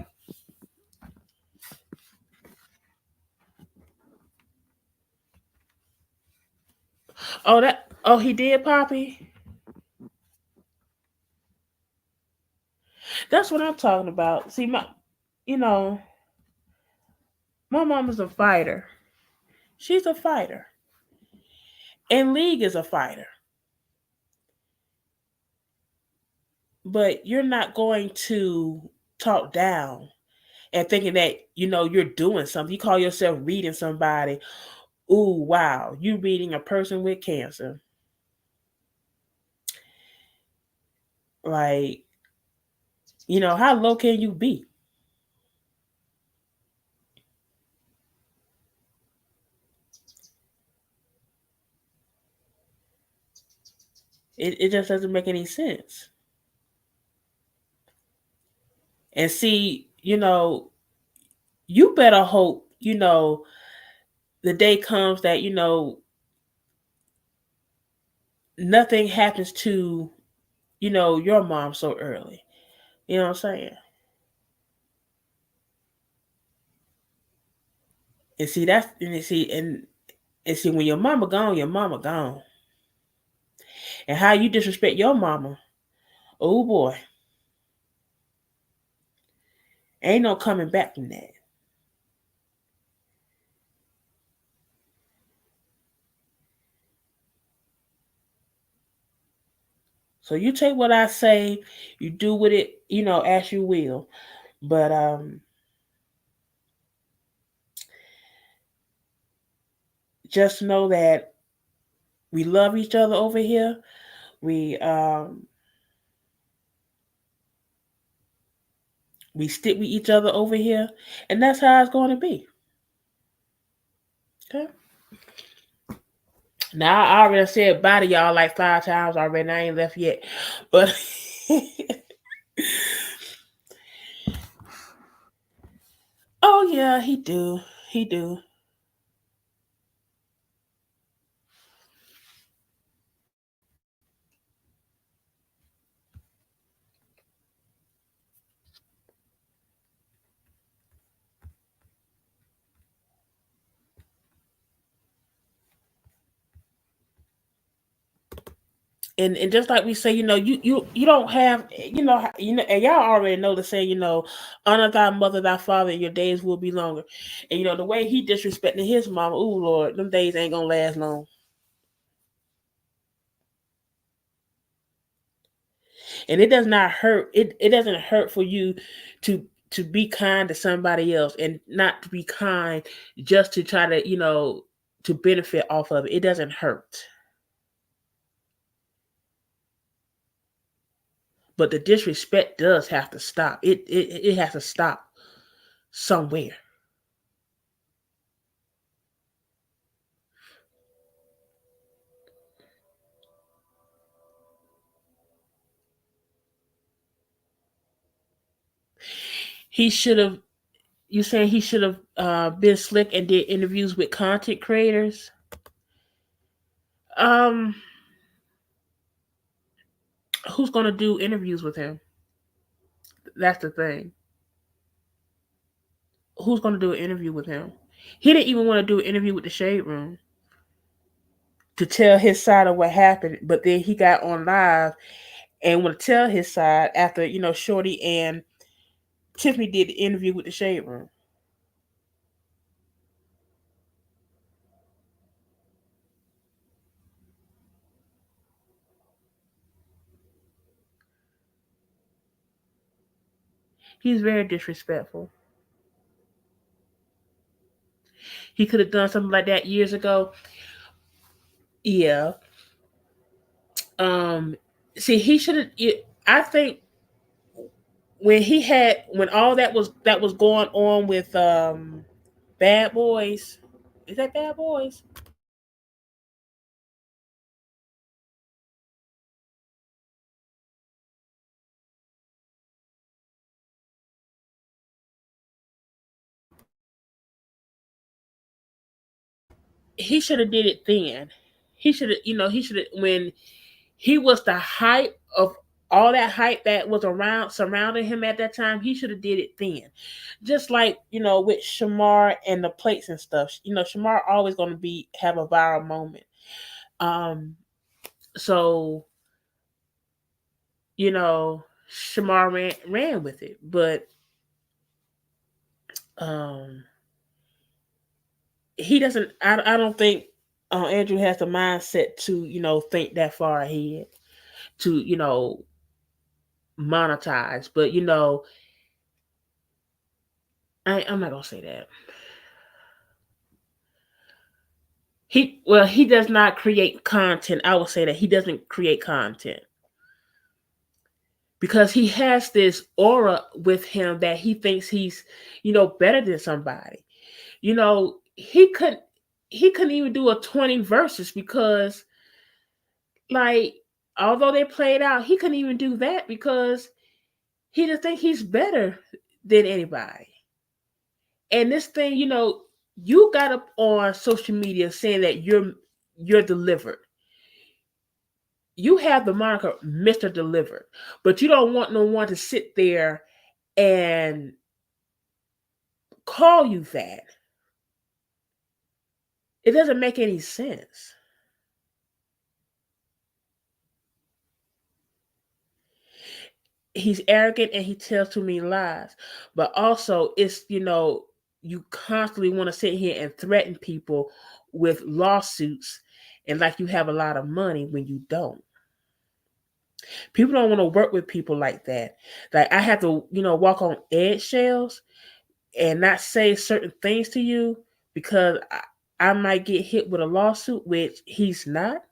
Oh, he did, Poppy? That's what I'm talking about. See, my mom is a fighter. She's a fighter. And League is a fighter. But you're not going to talk down and thinking that, you're doing something. You call yourself reading somebody. Ooh, wow. You reading a person with cancer. Like, how low can you be? It just doesn't make any sense. And see, you better hope, the day comes that, nothing happens to, your mom so early. You know what I'm saying? And see, when your mama gone, your mama gone. And how you disrespect your mama, oh boy. Ain't no coming back from that. So you take what I say, you do with it, as you will. But just know that we love each other over here. We stick with each other over here, and that's how it's going to be. Okay. Now I already said bye to y'all like 5 times already. I ain't left yet, but oh yeah, he do. And just like we say, you don't have, and y'all already know the saying, honor thy mother, thy father, and your days will be longer. And the way he disrespecting his mama, ooh Lord, them days ain't gonna last long. And it does not hurt. It doesn't hurt for you to be kind to somebody else and not to be kind just to try to, to benefit off of it. It doesn't hurt. But the disrespect does have to stop. It has to stop somewhere. He should have. You saying he should have been slick and did interviews with content creators? Um, who's gonna do interviews with him? That's the thing. Who's gonna do an interview with him? He didn't even want to do an interview with the Shade Room to tell his side of what happened, but then he got on live and want to tell his side after Shorty and Tiffany did the interview with the Shade Room. He's very disrespectful. He could have done something like that years ago. Yeah. See, he should have. I think when all that was going on with Bad Boys, is that Bad Boys? He should have did it then. He should have, he should have when he was the hype of all that hype that was around surrounding him at that time. He should have did it then, just like with Shamar and the plates and stuff. Shamar always going to have a viral moment. So Shamar ran with it, but he doesn't. I don't think Andrew has the mindset to think that far ahead to monetize. But I'm not gonna say that. He does not create content. I will say that he doesn't create content because he has this aura with him that he thinks he's better than somebody. He couldn't even do a 20 verses because although they played out, he couldn't even do that because he just think he's better than anybody. And this thing, you got up on social media saying that you're delivered. You have the moniker Mr. Delivered, but you don't want no one to sit there and call you that. It doesn't make any sense. He's arrogant and he tells too many lies. But also it's, you constantly want to sit here and threaten people with lawsuits and like you have a lot of money when you don't. People don't want to work with people like that. Like I have to, walk on eggshells and not say certain things to you because I might get hit with a lawsuit, which he's not.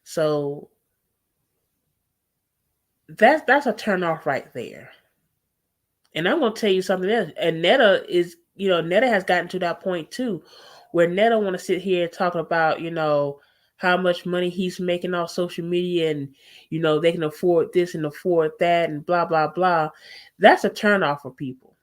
So that's a turn off right there. And I'm gonna tell you something else. And Netta is, Netta has gotten to that point too, where Netta want to sit here talking about, how much money he's making off social media and, they can afford this and afford that and blah, blah, blah. That's a turn off for people.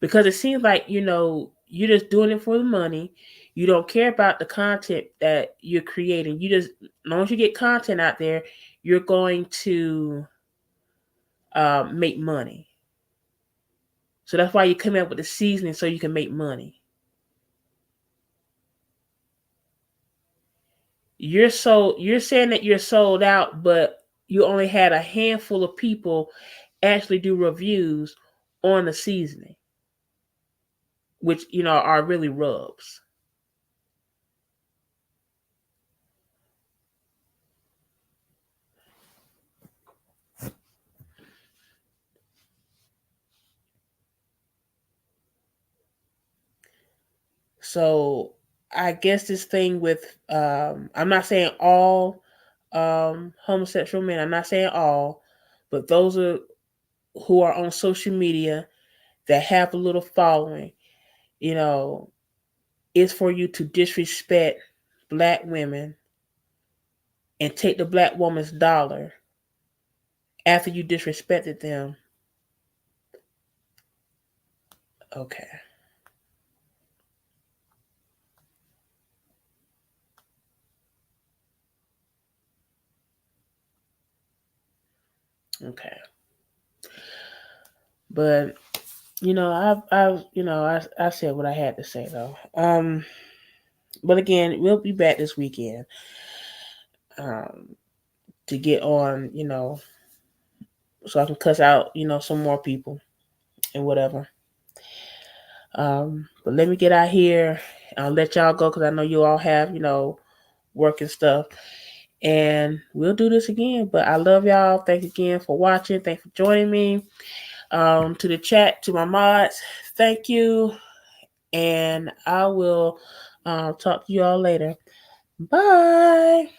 Because it seems like, you're just doing it for the money. You don't care about the content that you're creating. You just, as long as you get content out there, you're going to make money. So that's why you come up with the seasoning so you can make money. You're saying that you're sold out, but you only had a handful of people actually do reviews on the seasoning, which are really rubs. So I guess this thing with I'm not saying all homosexual men, I'm not saying all, but those are who are on social media that have a little following, is for you to disrespect black women and take the black woman's dollar after you disrespected them. Okay. Okay. But I said what I had to say though. But again, we'll be back this weekend to get on, so I can cuss out, some more people and whatever. But let me get out here. I'll let y'all go because I know you all have, work and stuff. And we'll do this again. But I love y'all. Thanks again for watching. Thanks for joining me. To the chat, to my mods, thank you. And I will talk to you all later. Bye.